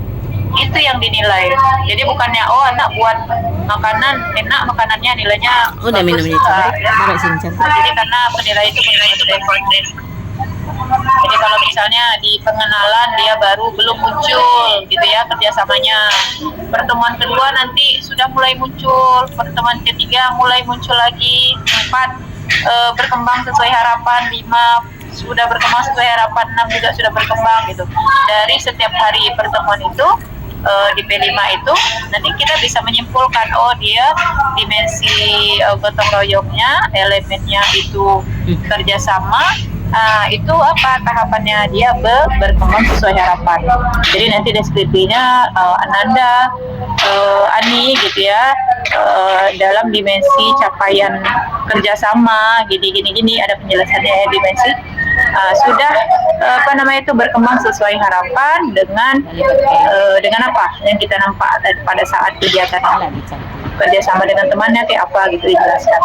itu yang dinilai. Jadi bukannya anak buat makanan enak, makanannya nilainya Udah bagus, minumnya enggak, coba. ya. Taruh sini Chan. Jadi karena penilaian itu konten. Jadi kalau misalnya di pengenalan dia baru belum muncul gitu ya kerjasamanya, pertemuan kedua nanti sudah mulai muncul, pertemuan ketiga mulai muncul lagi, 4 berkembang sesuai harapan, 5 sudah berkembang sesuai harapan, 6 juga sudah berkembang gitu. Dari setiap hari pertemuan itu di P5 itu nanti kita bisa menyimpulkan, oh dia dimensi gotong royongnya, elemennya itu kerjasama. Itu apa tahapannya dia berkembang sesuai harapan. Jadi nanti deskripsinya Ananda, Ani gitu ya, dalam dimensi capaian kerjasama gini ada penjelasannya ya, dimensi sudah itu berkembang sesuai harapan dengan apa yang kita nampak pada saat kegiatan kerjasama dengan temannya kayak apa gitu dijelaskan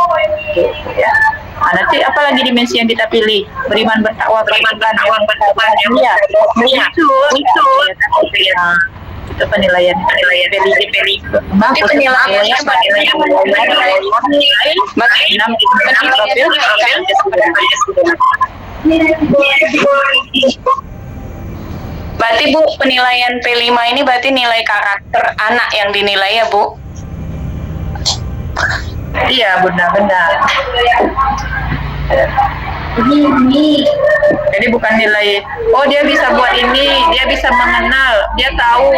gitu ya. Nah, nanti apalagi dimensi yang kita pilih, beriman, bertakwa, berkorban, ya, itu penilaian pilih. Nanti penilaiannya berarti Bu, penilaian P5 ini berarti nilai karakter anak yang dinilai ya Bu? Iya, benar-benar. Jadi bukan nilai, oh dia bisa buat ini, dia bisa mengenal, dia tahu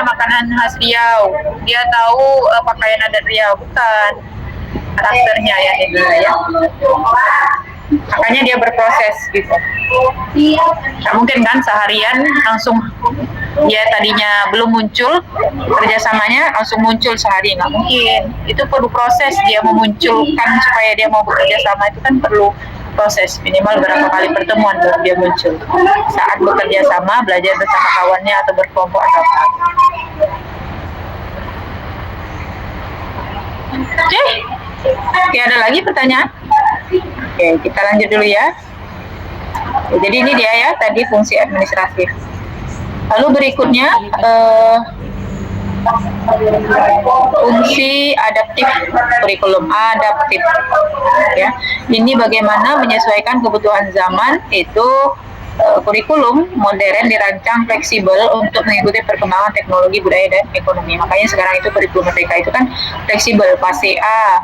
makanan khas Riau, dia tahu pakaian adat Riau, bukan karakternya ya dinilai ya. Makanya dia berproses gitu. Nggak mungkin kan seharian langsung dia tadinya belum muncul kerjasamanya langsung muncul sehari, nggak mungkin. Itu perlu proses, dia memunculkan supaya dia mau bekerja sama itu kan perlu proses, minimal berapa kali pertemuan baru dia muncul. Saat bekerja sama, belajar bersama kawannya atau berkelompok atau apa. Oke, ada lagi pertanyaan? Oke, kita lanjut dulu ya. Jadi ini dia ya tadi fungsi administratif. Lalu berikutnya fungsi adaptif kurikulum, adaptif ya. Ini bagaimana menyesuaikan kebutuhan zaman, itu kurikulum modern dirancang fleksibel untuk mengikuti perkembangan teknologi, budaya, dan ekonomi. Makanya sekarang itu kurikulum merdeka itu kan fleksibel, fase A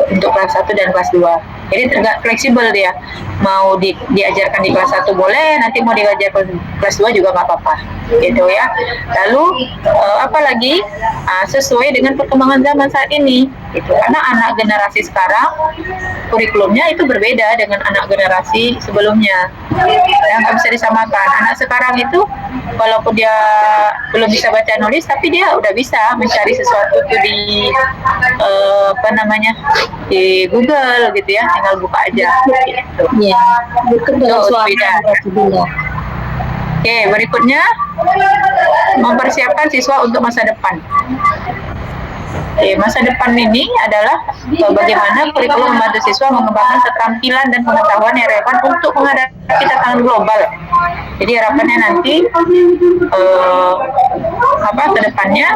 untuk kelas 1 dan kelas 2. Jadi fleksibel dia. Mau diajarkan di kelas 1 boleh, nanti mau diajarkan kelas 2 juga nggak apa-apa. Gitu ya. Lalu apalagi sesuai dengan perkembangan zaman saat ini. Gitu. Karena anak generasi sekarang kurikulumnya itu berbeda dengan anak generasi sebelumnya. Yang nggak bisa disamakan. Anak sekarang itu walaupun dia belum bisa baca nulis, tapi dia udah bisa mencari sesuatu itu di di Google gitu ya, tinggal buka aja gitu. Iya, itu beda. Oke, berikutnya mempersiapkan siswa untuk masa depan. Masa depan ini adalah bagaimana kurikulum membantu siswa mengembangkan keterampilan dan pengetahuan yang relevan untuk menghadapi tantangan global. Jadi harapannya nanti ke depannya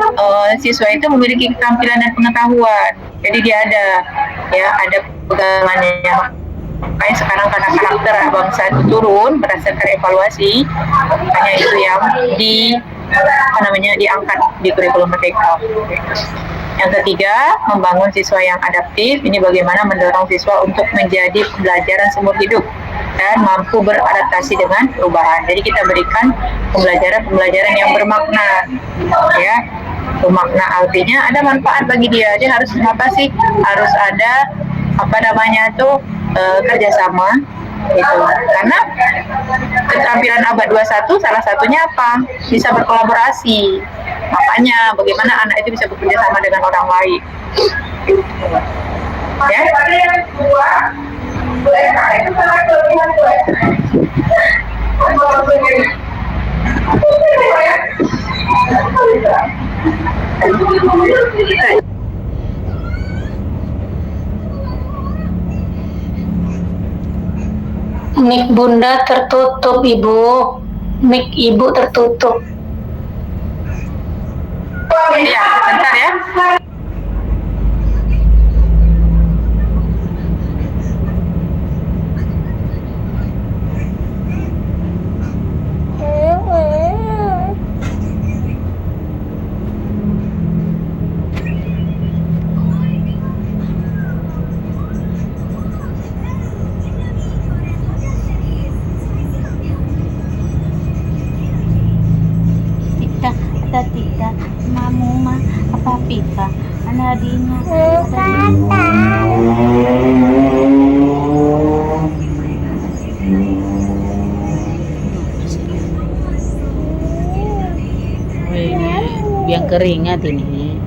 siswa itu memiliki keterampilan dan pengetahuan. Jadi dia ada pegangannya. Makanya sekarang karena karakter bangsa itu turun berdasarkan evaluasi, hanya itu yang diangkat di kurikulum merdeka. Yang ketiga, membangun siswa yang adaptif. Ini bagaimana mendorong siswa untuk menjadi pembelajaran seumur hidup dan mampu beradaptasi dengan perubahan. Jadi kita berikan pembelajaran yang bermakna, ya. Bermakna artinya ada manfaat bagi dia. Dia harus harus ada kerjasama gitu. Karena keterampilan abad 21 salah satunya apa? Bisa berkolaborasi. Makanya bagaimana anak itu bisa bekerja sama dengan orang lain. Ya. Mic Bunda tertutup, Ibu. Mic Ibu tertutup. Iya, bentar ya. Tika, mamuma, apa pika, anadina, Biang keringat ini.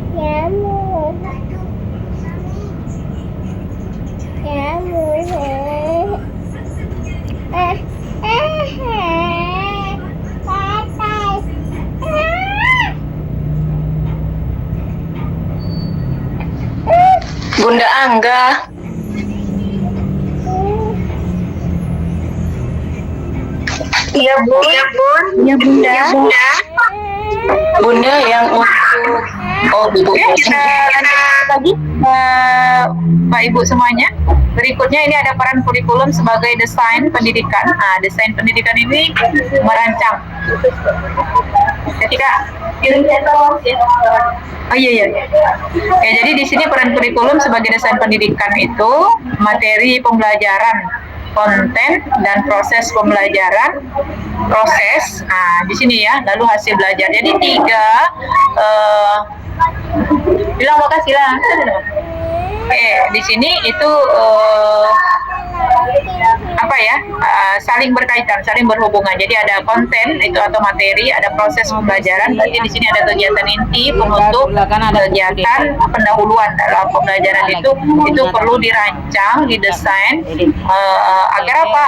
Bunda Angga. Iya, Bun. Iya, Bunda. Bunda yang untuk Ibu. Kita lanjut lagi, Pak Ibu semuanya. Berikutnya ini ada peran kurikulum sebagai desain pendidikan. Desain pendidikan ini merancang. Ketika jadi di sini peran kurikulum sebagai desain pendidikan itu materi pembelajaran, konten dan proses pembelajaran, di sini ya, lalu hasil belajar. Jadi bilang makasih lah. Di sini itu saling berkaitan, saling berhubungan. Jadi ada konten itu atau materi, ada proses pembelajaran. Berarti di sini ada kegiatan inti, penutup, kegiatan pendahuluan dalam pembelajaran itu perlu dirancang, didesain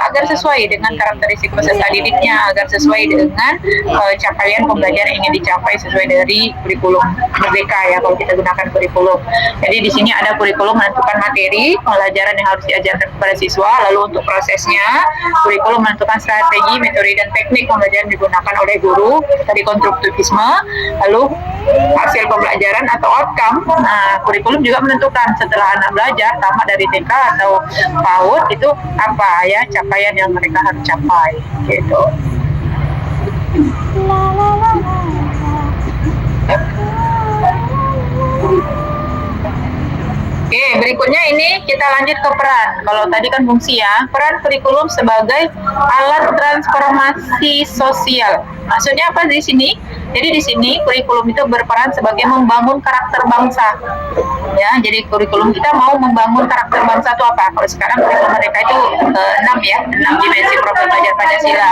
agar sesuai dengan karakteristik peserta didiknya, agar sesuai dengan capaian pembelajaran yang ingin dicapai sesuai dari kurikulum merdeka ya kalau kita gunakan kurikulum. Jadi di sini ada kurikulum menentukan materi pembelajaran yang harus diajarkan kepada siswa, lalu untuk prosesnya kurikulum menentukan strategi, metode dan teknik pembelajaran digunakan oleh guru, tadi konstruktivisme, lalu hasil pembelajaran atau outcome. Kurikulum juga menentukan setelah anak belajar tamat dari TK atau PAUD itu apa ya capaian yang mereka harus capai gitu. Oke, berikutnya ini kita lanjut ke peran. Kalau tadi kan fungsi ya, peran kurikulum sebagai alat transformasi sosial. Maksudnya apa di sini? Jadi di sini kurikulum itu berperan sebagai membangun karakter bangsa. Ya, jadi kurikulum kita mau membangun karakter bangsa itu apa? Kalau sekarang kurikulum mereka itu 6 dimensi profil belajar Pancasila.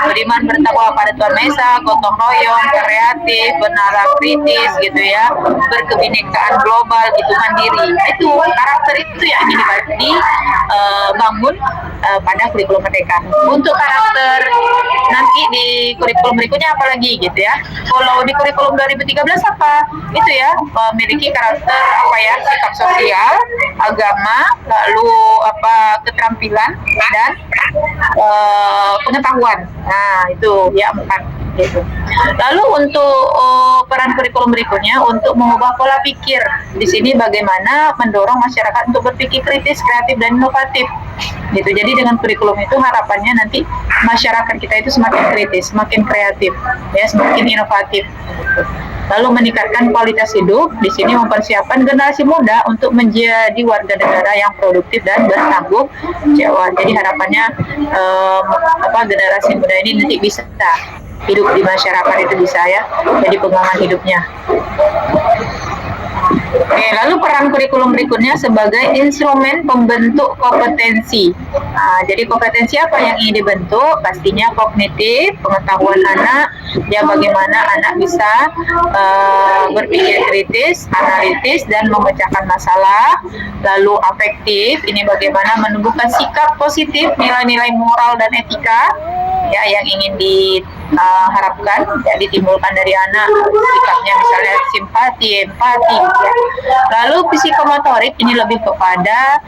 Beriman bertakwa pada Tuhan Maha Esa, gotong royong, kreatif, bernalar kritis gitu ya, berkebinekaan global, itu mandiri. Itu karakter itu yang ingin dibangun pada kurikulum merdeka. Untuk karakter nanti di kurikulum berikutnya apa lagi gitu ya. Kalau di kurikulum 2013 apa? Itu ya, memiliki karakter apa ya, sikap sosial, agama, lalu apa, keterampilan dan pengetahuan. Nah, itu ya 4 gitu. Lalu untuk peran kurikulum berikutnya untuk mengubah pola pikir. Di sini bagaimana mendorong masyarakat untuk berpikir kritis, kreatif dan inovatif. Gitu. Jadi dengan kurikulum itu harapannya nanti masyarakat kita itu semakin kritis, semakin kreatif, ya, semakin inovatif. Gitu. Lalu meningkatkan kualitas hidup. Di sini mempersiapkan generasi muda untuk menjadi warga negara yang produktif dan bertanggung jawab. Jadi harapannya generasi muda ini nanti bisa hidup di masyarakat, itu bisa ya jadi pengalaman hidupnya. Oke, lalu peran kurikulum berikutnya sebagai instrumen pembentuk kompetensi. Nah, jadi kompetensi apa yang ingin dibentuk? Pastinya kognitif, pengetahuan anak, ya bagaimana anak bisa berpikir kritis, analitis, dan memecahkan masalah. Lalu afektif, ini bagaimana menumbuhkan sikap positif, nilai-nilai moral dan etika, ya yang ingin diharapkan, ya ditimbulkan dari anak, sikapnya misalnya simpati, empati, ya. Lalu psikomotorik ini lebih kepada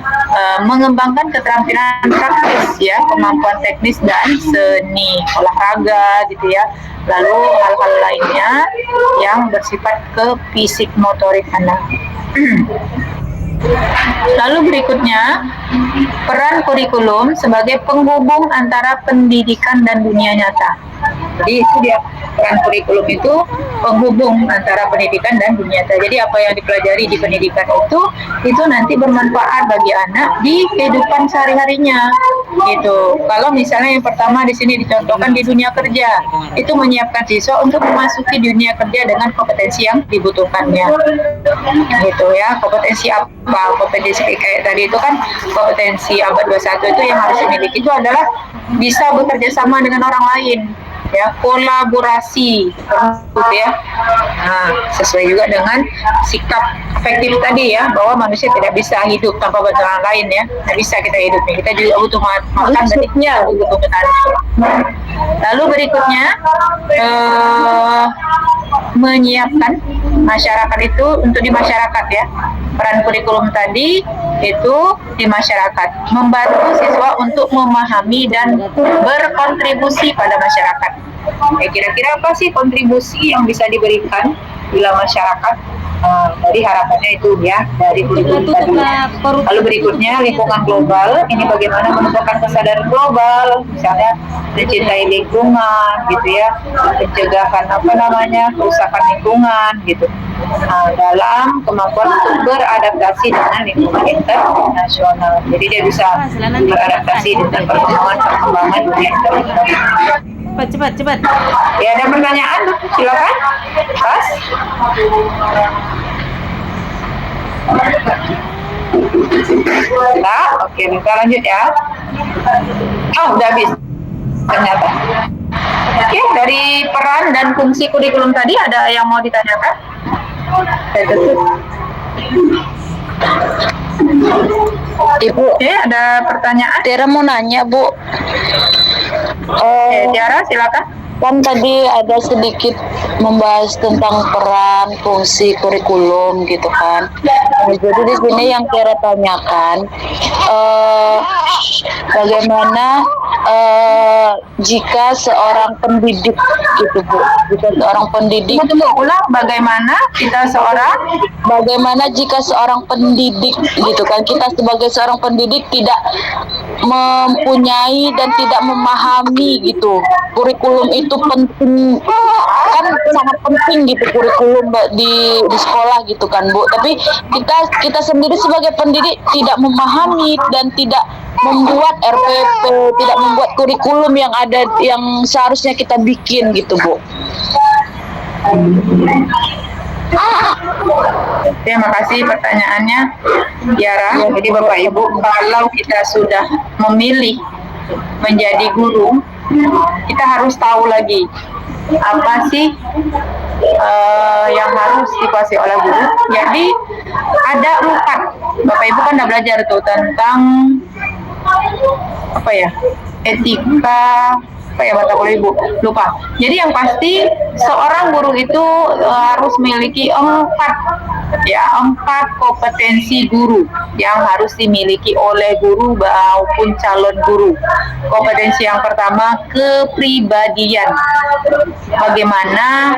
mengembangkan keterampilan praktis, ya, kemampuan teknis dan seni, olahraga gitu ya. Lalu hal-hal lainnya yang bersifat ke fisik motorik anak. Lalu berikutnya, peran kurikulum sebagai penghubung antara pendidikan dan dunia nyata. Jadi itu dia, peran kurikulum itu penghubung antara pendidikan dan dunia nyata. Jadi apa yang dipelajari di pendidikan itu nanti bermanfaat bagi anak di kehidupan sehari-harinya. Gitu. Kalau misalnya yang pertama di sini dicontohkan di dunia kerja, itu menyiapkan siswa untuk memasuki dunia kerja dengan kompetensi yang dibutuhkannya. Gitu ya, kompetensi apa? Kompetensi kayak tadi itu kan kompetensi abad 21 itu yang harus dimiliki itu adalah bisa bekerja sama dengan orang lain, ya, kolaborasi, gitu ya. Nah, sesuai juga dengan sikap efektif tadi ya, bahwa manusia tidak bisa hidup tanpa bantuan orang lain ya. Tidak bisa kita hidup nih. Kita juga butuh makan dan butuh bertahan. Lalu berikutnya menyiapkan masyarakat itu untuk di masyarakat ya. Peran kurikulum tadi itu di masyarakat, membantu siswa untuk memahami dan berkontribusi pada masyarakat. Kira-kira apa sih kontribusi yang bisa diberikan bila masyarakat? Jadi harapannya itu ya dari kurikulum tadi. Lalu berikutnya lingkungan global, ini bagaimana menumbuhkan kesadaran global, misalnya mencintai lingkungan, gitu ya, pencegahan kerusakan lingkungan, gitu. Dalam kemampuan untuk beradaptasi dengan lingkungan internasional. Jadi dia bisa beradaptasi dengan perkembangan dunia internasional. Cepat. Ya, ada pertanyaan, silakan. Pas. Nah, oke, kita lanjut ya. Oh, udah habis ternyata. Oke, dari peran dan fungsi kurikulum tadi ada yang mau ditanyakan? Ibu, ada pertanyaan? Tiara mau nanya, Bu. Tiara, silakan. Kan tadi ada sedikit membahas tentang peran fungsi kurikulum gitu kan. Jadi di sini yang Tiara tanyakan, bagaimana jika seorang pendidik gitu Bu, jika seorang pendidik, ulang bagaimana jika seorang pendidik gitu kan, kita sebagai seorang pendidik tidak mempunyai dan tidak memahami gitu kurikulum itu penting, kan sangat penting gitu kurikulum di sekolah gitu kan Bu, tapi kita sendiri sebagai pendidik tidak memahami dan tidak membuat RPP, tidak membuat kurikulum yang ada yang seharusnya kita bikin gitu Bu. Terima kasih pertanyaannya, Tiara. Jadi Bapak Ibu, kalau kita sudah memilih menjadi guru, kita harus tahu lagi apa sih yang harus dikuasai oleh guru. Jadi ada 4. Bapak Ibu kan udah belajar tuh tentang apa ya, etika apa ya mata kuliah Ibu, lupa. Jadi yang pasti seorang guru itu harus memiliki empat kompetensi guru yang harus dimiliki oleh guru maupun calon guru. Kompetensi yang pertama, kepribadian. Bagaimana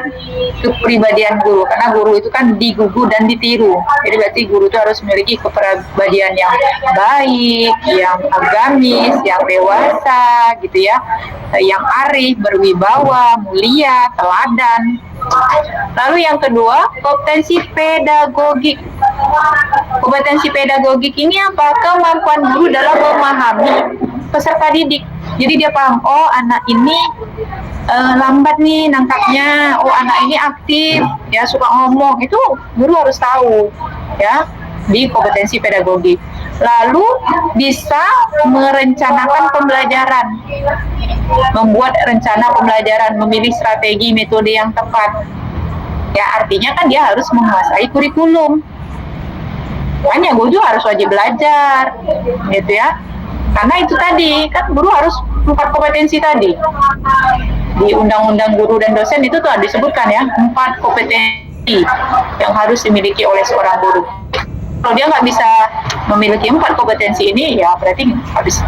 kepribadian guru? Karena guru itu kan digugu dan ditiru. Jadi berarti guru itu harus memiliki kepribadian yang baik, yang agamis, yang dewasa, gitu ya, yang arif, berwibawa, mulia, teladan. Lalu yang kedua, kompetensi pedagogik. Kompetensi pedagogik ini apa? Kemampuan guru dalam memahami peserta didik. Jadi dia paham, oh anak ini lambat nih nangkapnya, oh anak ini aktif, ya suka ngomong. Itu guru harus tahu, ya, di kompetensi pedagogik. Lalu bisa merencanakan pembelajaran, membuat rencana pembelajaran, memilih strategi metode yang tepat. Ya artinya kan dia harus menguasai kurikulum. Makanya guru juga harus wajib belajar, gitu ya. Karena itu tadi kan guru harus 4 kompetensi tadi. Di Undang-Undang Guru dan Dosen itu tuh disebutkan ya 4 kompetensi yang harus dimiliki oleh seorang guru. Kalau dia nggak bisa memiliki 4 kompetensi ini, ya berarti nggak bisa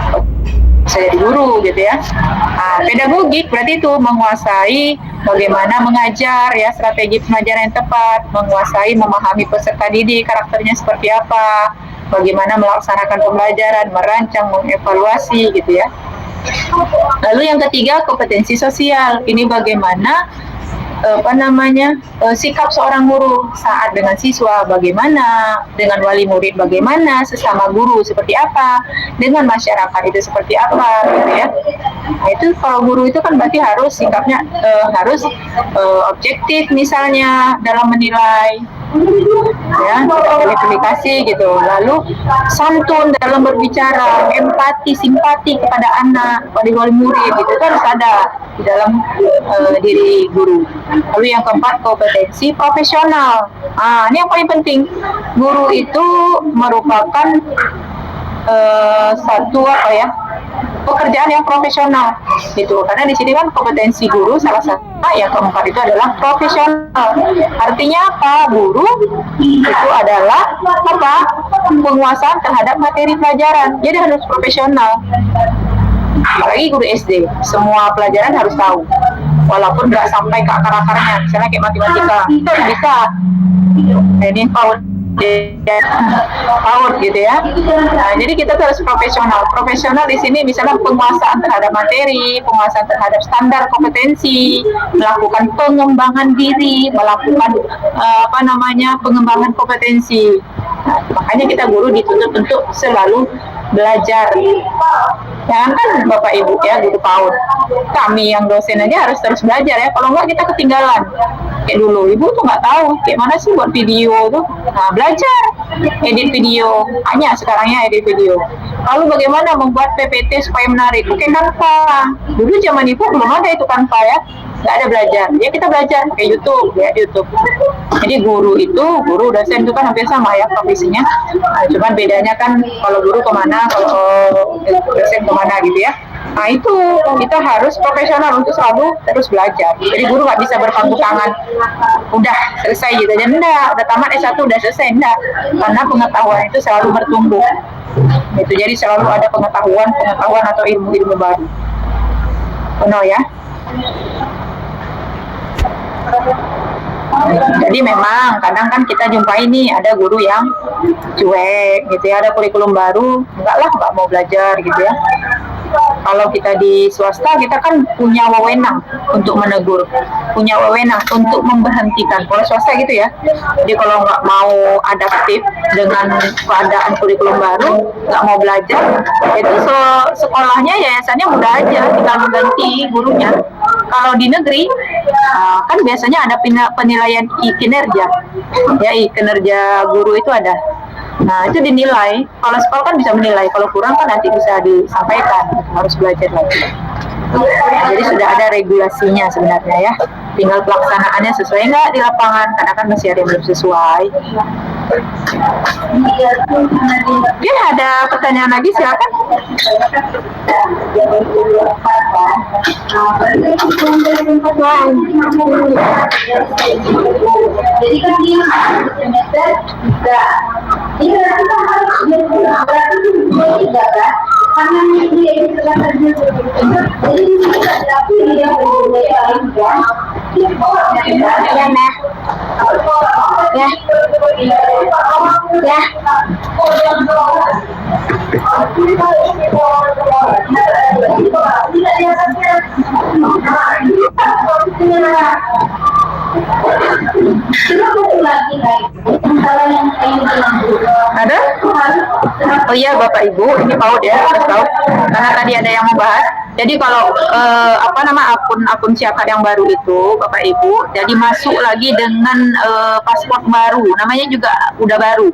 jadi guru, gitu ya. Nah, pedagogik berarti itu menguasai bagaimana mengajar, ya, strategi pengajaran yang tepat, menguasai memahami peserta didik, karakternya seperti apa, bagaimana melaksanakan pembelajaran, merancang, mengevaluasi, gitu ya. Lalu yang ketiga, kompetensi sosial. Ini bagaimana sikap seorang guru saat dengan siswa bagaimana, dengan wali murid bagaimana, sesama guru seperti apa, dengan masyarakat itu seperti apa, gitu ya. Nah, itu kalau guru itu kan berarti harus sikapnya harus objektif misalnya dalam menilai, ya, verifikasi gitu. Lalu santun dalam berbicara, empati, simpati kepada anak, pada wali murid, itu harus ada di dalam diri guru. Lalu yang keempat, kompetensi profesional. Ini yang paling penting. Guru itu merupakan satu pekerjaan yang profesional, gitu. Karena di sini kan kompetensi guru salah satu yang keempat itu adalah profesional. Artinya apa? Guru itu adalah penguasaan terhadap materi pelajaran. Jadi harus profesional. Apalagi guru SD, semua pelajaran harus tahu, walaupun nggak sampai ke akar-akarnya. Misalnya kayak matematika, itu bisa. Ini PAUD gitu ya. Nah, jadi kita harus profesional. Profesional di sini misalnya penguasaan terhadap materi, penguasaan terhadap standar kompetensi, melakukan pengembangan diri, melakukan pengembangan kompetensi. Nah, makanya kita guru dituntut untuk selalu belajar. Jangan kan Bapak Ibu ya guru PAUD, kami yang dosen aja harus terus belajar ya. Kalau enggak kita ketinggalan. Kayak dulu ibu tuh nggak tahu kayak mana sih buat video tuh. Nah, belajar edit video, hanya sekarangnya edit video. Lalu bagaimana membuat PPT supaya menarik? Pakai Canva. Dulu zaman ibu belum ada itu Canva ya, nggak ada belajar. Ya kita belajar kayak YouTube ya, YouTube. Jadi guru dosen itu kan hampir sama ya profesinya. Nah, cuman bedanya kan kalau guru kemana, kalau dosen kemana gitu ya. Nah itu kita harus profesional untuk selalu terus belajar. Jadi guru nggak bisa berpangku tangan, udah selesai gitu aja, enggak. Udah tamat S1 udah selesai, enggak. Karena pengetahuan itu selalu bertumbuh. Itu jadi selalu ada pengetahuan atau ilmu baru. Benar ya. Jadi memang kadang kan kita jumpai nih ada guru yang cuek gitu ya, ada kurikulum baru, nggak mau belajar gitu ya. Kalau kita di swasta kita kan punya wewenang untuk menegur, punya wewenang untuk memberhentikan. Kalau swasta gitu ya. Jadi kalau nggak mau adaptif dengan keadaan kurikulum baru, nggak mau belajar, itu sekolahnya yayasannya mudah aja, tinggal mengganti gurunya. Kalau di negeri kan biasanya ada penilaian kinerja, ya kinerja guru itu ada. Nah itu dinilai. Kalau sekolah kan bisa menilai, kalau kurang kan nanti bisa disampaikan, harus belajar lagi. Jadi sudah ada regulasinya sebenarnya ya, tinggal pelaksanaannya sesuai nggak di lapangan, karena kan masih ada yang belum sesuai. Oke, ada pertanyaan lagi silakan. Jadi kan dia semester 3. Ini berarti kan harus berarti juga kan? Karena dia itu semester 2. Jadi tidak tapi dia berbeda kan? Ya, Nah. Ya. Ya. Ada? Oh iya Bapak Ibu, ini PAUD ya, harus tahu. Karena tadi ada yang membahas. Jadi kalau akun siapa yang baru itu Bapak Ibu, jadi masuk lagi dengan paspor baru, namanya juga udah baru.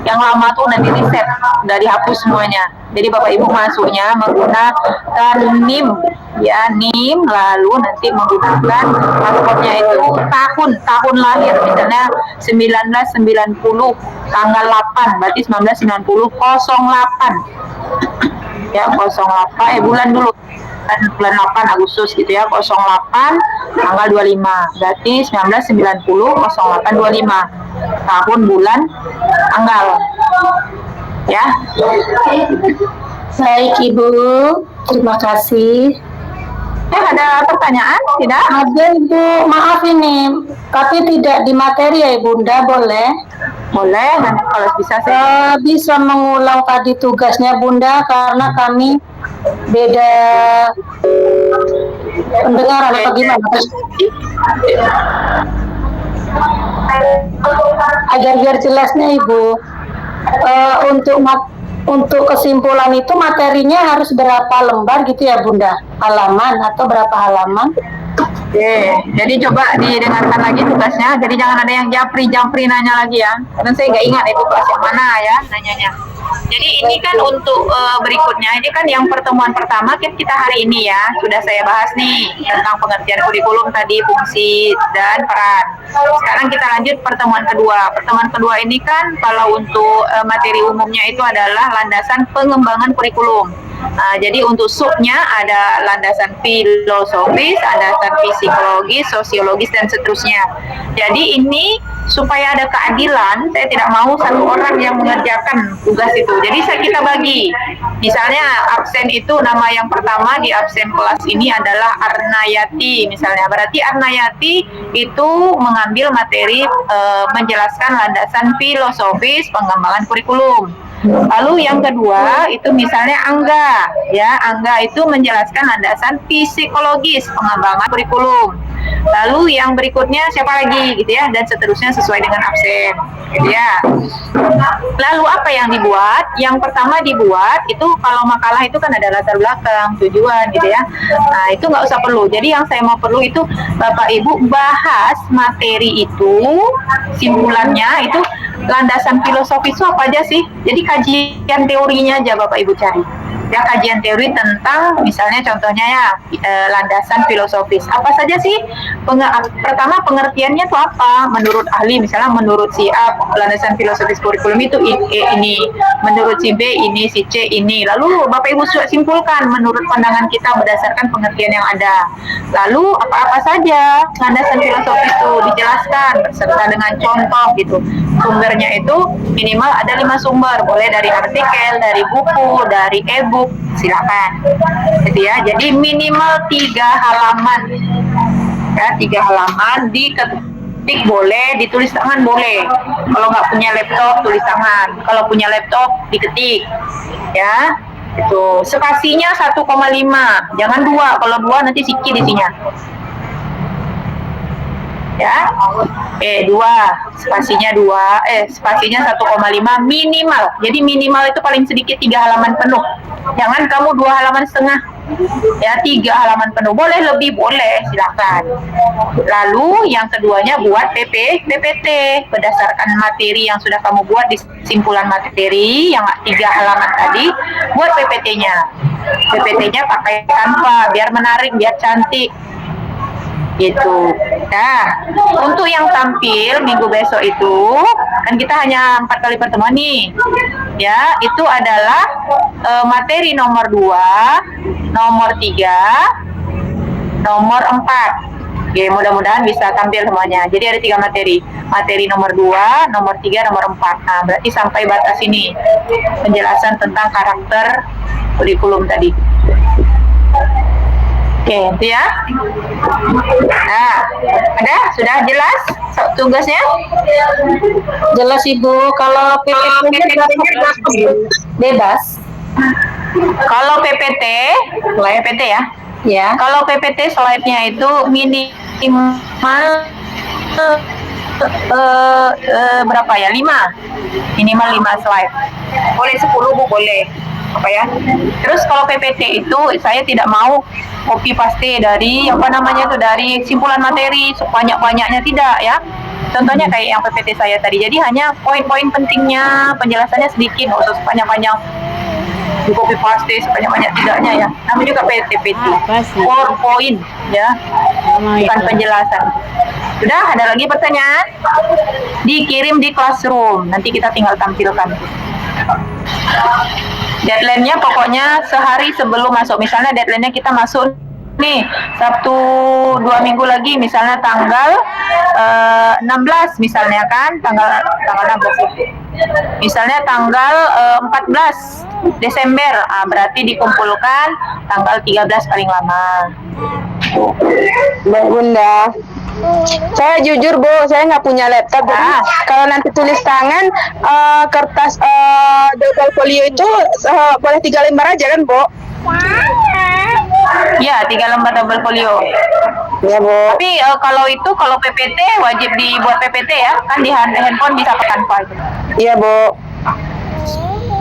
Yang lama tuh udah di-reset, udah dihapus semuanya. Jadi Bapak Ibu masuknya menggunakan NIM, ya NIM, lalu nanti menggunakan paspornya itu tahun lahir, misalnya 1990 tanggal 8, berarti 1990 08, ya 08 bulan dulu. Bulan 8 Agustus gitu ya, 08 tanggal 25, berarti 1990 08 25 tahun bulan tanggal ya. Baik Ibu, terima kasih. Ada pertanyaan? Tidak? Ada Ibu, maaf ini, tapi tidak di materi ya Bunda, boleh? Boleh, nanti kalau bisa saya Bisa mengulang tadi tugasnya Bunda, karena kami beda pendengaran atau gimana? Agar biar jelasnya Ibu, untuk kesimpulan itu materinya harus berapa lembar gitu ya Bunda? Halaman atau berapa halaman? Oke, jadi coba didengarkan lagi tugasnya. Jadi jangan ada yang japri nanya lagi ya. Karena saya nggak ingat itu kelas yang mana ya nanyanya. Jadi ini kan untuk berikutnya, ini kan yang pertemuan pertama kita hari ini ya, sudah saya bahas nih tentang pengertian kurikulum tadi, fungsi dan peran. Sekarang kita lanjut pertemuan kedua. Pertemuan kedua ini kan kalau untuk materi umumnya itu adalah landasan pengembangan kurikulum. Jadi untuk subnya ada landasan filosofis, landasan psikologis, sosiologis dan seterusnya. Jadi ini supaya ada keadilan, saya tidak mau satu orang yang mengerjakan tugas itu. Jadi kita bagi. Misalnya absen itu nama yang pertama di absen kelas ini adalah Arnayati misalnya. Berarti Arnayati itu mengambil materi menjelaskan landasan filosofis pengembangan kurikulum. Lalu yang kedua itu misalnya Angga, ya Angga itu menjelaskan landasan psikologis pengembangan kurikulum. Lalu yang berikutnya siapa lagi gitu ya, dan seterusnya sesuai dengan absen gitu ya. Lalu apa yang dibuat? Yang pertama dibuat itu kalau makalah itu kan ada latar belakang, tujuan gitu ya. Nah itu nggak usah perlu. Jadi yang saya mau perlu itu Bapak Ibu bahas materi itu, simpulannya itu landasan filosofis itu apa aja sih. Jadi kajian teorinya aja Bapak Ibu cari. Ya kajian teori tentang misalnya contohnya ya landasan filosofis apa saja sih. Pertama pengertiannya itu apa menurut ahli, misalnya menurut si A landasan filosofis kurikulum itu ini, menurut si B ini, si C ini. Lalu Bapak Ibu simpulkan menurut pandangan kita berdasarkan pengertian yang ada. Lalu apa-apa saja landasan filosofis itu dijelaskan beserta dengan contoh gitu. Sumbernya itu minimal ada 5 sumber, boleh dari artikel, dari buku, dari e-book, silakan gitu ya. Jadi minimal 3 halaman ya, 3 halaman diketik boleh, ditulis tangan boleh. Kalau nggak punya laptop tulis tangan, kalau punya laptop diketik ya. Itu spasinya 1,5, jangan 2. Kalau 2 nanti sikit isinya ya. 2 spasinya 1,5 minimal. Jadi minimal itu paling sedikit 3 halaman penuh. Jangan kamu 2 halaman setengah ya, 3 halaman penuh. Boleh lebih, boleh, silakan. Lalu yang keduanya buat PPT berdasarkan materi yang sudah kamu buat di simpulan materi yang 3 halaman tadi. Buat PPT-nya pakai Canva biar menarik, biar cantik gitu. Nah, untuk yang tampil minggu besok itu kan kita hanya 4 kali pertemuan nih. Ya, itu adalah materi nomor 2, nomor 3, nomor 4. Oke, mudah-mudahan bisa tampil semuanya. Jadi ada 3 materi. Materi nomor 2, nomor 3, nomor 4. Nah, berarti sampai batas ini penjelasan tentang karakter kurikulum tadi. Oke, itu ya. Nah, ada? Sudah jelas tugasnya? Jelas Ibu, kalau PPT bebas. Kalau PPT, PPT ya. Ya. Kalau PPT slide-nya itu minimal berapa ya? 5. Minimal 5 slide. Boleh 10 Bu, boleh. Apa ya? Terus kalau PPT itu saya tidak mau copy paste dari dari simpulan materi sebanyak-banyaknya, tidak ya. Contohnya kayak yang PPT saya tadi. Jadi hanya poin-poin pentingnya, penjelasannya sedikit, nggak usah sebanyak-banyak di copy paste sebanyak-banyak, tidaknya ya. Namanya juga PPT. PowerPoint ya. Bukan penjelasan. Sudah, ada lagi pertanyaan? Dikirim di classroom. Nanti kita tinggal tampilkan. Deadline-nya pokoknya sehari sebelum masuk. Misalnya deadline-nya kita masuk nih Sabtu 2 minggu lagi, misalnya tanggal 16 misalnya kan, tanggal 16. Misalnya tanggal 14 Desember, berarti dikumpulkan tanggal 13 paling lama. Mbak Bunda, saya jujur Bu, saya nggak punya laptop. Jadi kalau nanti tulis tangan, kertas double folio itu boleh 3 lembar aja kan Bu? Ya, 3 lembar double folio. Ya Bu. Tapi kalau PPT wajib dibuat PPT ya, kan di handphone bisa tanpa itu. Iya Bu.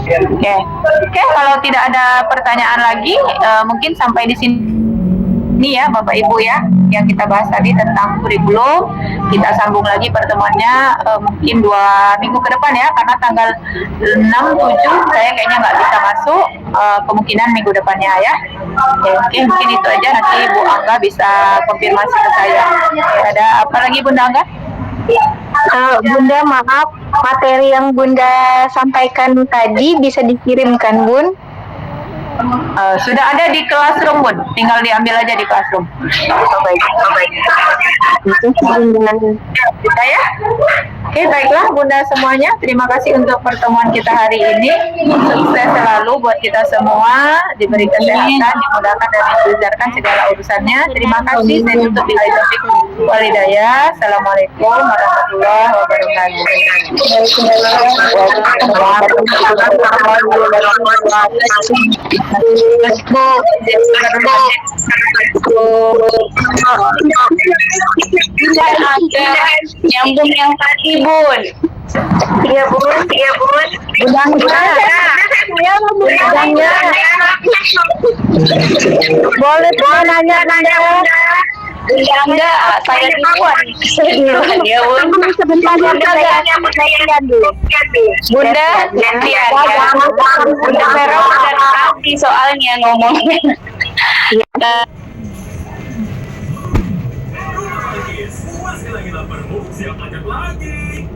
Oke, kalau tidak ada pertanyaan lagi, mungkin sampai di sini ya Bapak Ibu ya, yang kita bahas tadi tentang kurikulum. Kita sambung lagi pertemuannya mungkin 2 minggu ke depan ya, karena tanggal 6-7 saya kayaknya nggak bisa masuk, kemungkinan minggu depannya ya. Oke, mungkin itu aja, nanti Bu Angga bisa konfirmasi ke saya. Ada apa lagi Bunda Angga? Bunda, maaf, materi yang Bunda sampaikan tadi bisa dikirimkan Bun? Sudah ada di classroom Bun, tinggal diambil aja di classroom. Kita ya. Oke, baiklah Bunda semuanya, terima kasih untuk pertemuan kita hari ini. Sukses selalu buat kita semua, diberi kesehatan, dimudahkan dan dilancarkan segala urusannya. Terima kasih. Saya tutup bila taufiq wal hidayah. Assalamualaikum warahmatullahi wabarakatuh. Nyambung yang tadi Bun. Iya Bun. Budangnya. Boleh nanya. Bunda enggak, saya duluan. Ya Bun. Sebentar Bunda, gantian. Bunda Vero udah nanti soalnya ngomongnya. Puas lagi laparmu, siap ajak lagi.